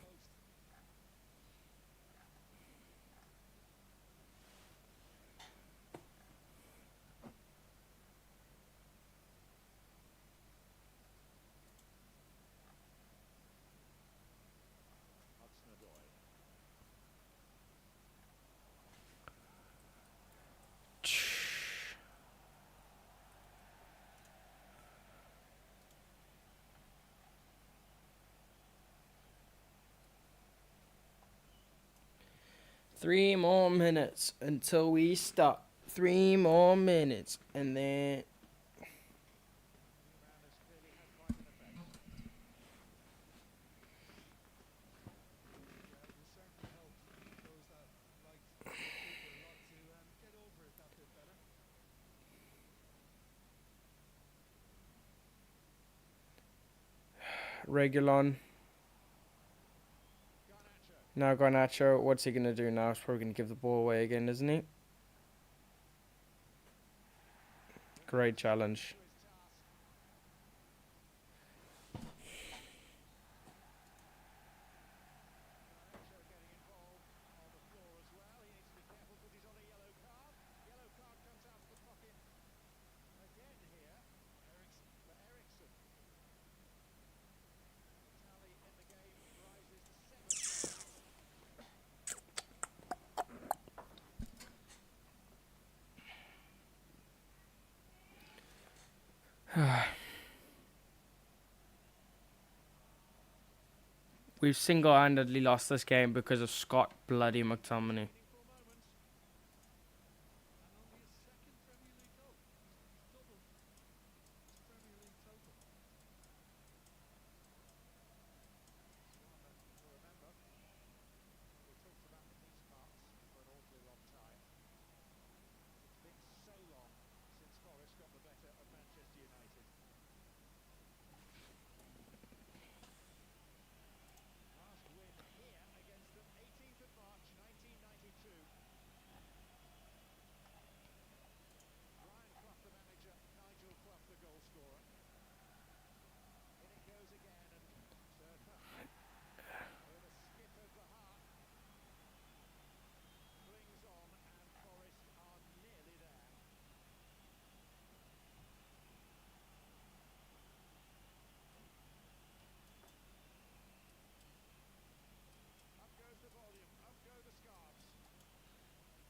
[SPEAKER 1] Three more minutes until we stop. 3 more minutes, and then Regulon. Now Garnacho. What's he gonna do now? He's probably gonna give the ball away again, isn't he? Great challenge. We've single-handedly lost this game because of Scott bloody McTominay.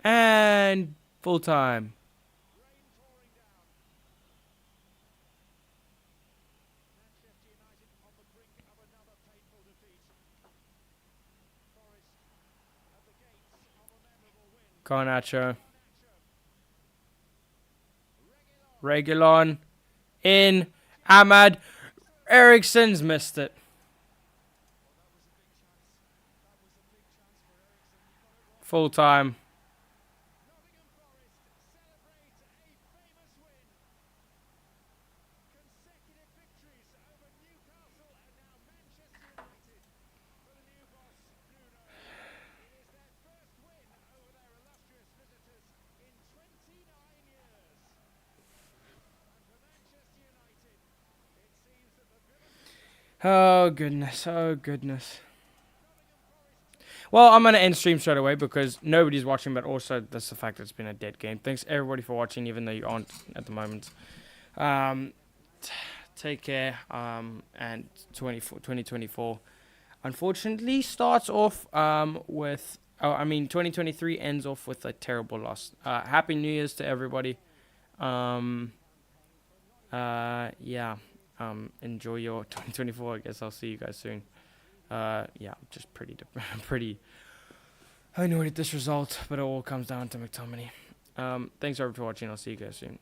[SPEAKER 1] And full time. Garnacho. Regulon. In. Ahmad. Eriksen's missed it. Full time. Oh, goodness. Oh, goodness. Well, I'm going to end stream straight away because nobody's watching, but also that's the fact that it's been a dead game. Thanks, everybody, for watching, even though you aren't at the moment. Take care. And 2024, unfortunately, starts off with... Oh, I mean, 2023 ends off with a terrible loss. Happy New Year's to everybody. Yeah. Enjoy your 2024. I guess I'll see you guys soon. Yeah, just pretty annoyed at this result, but it all comes down to McTominay. Thanks everyone for watching. I'll see you guys soon.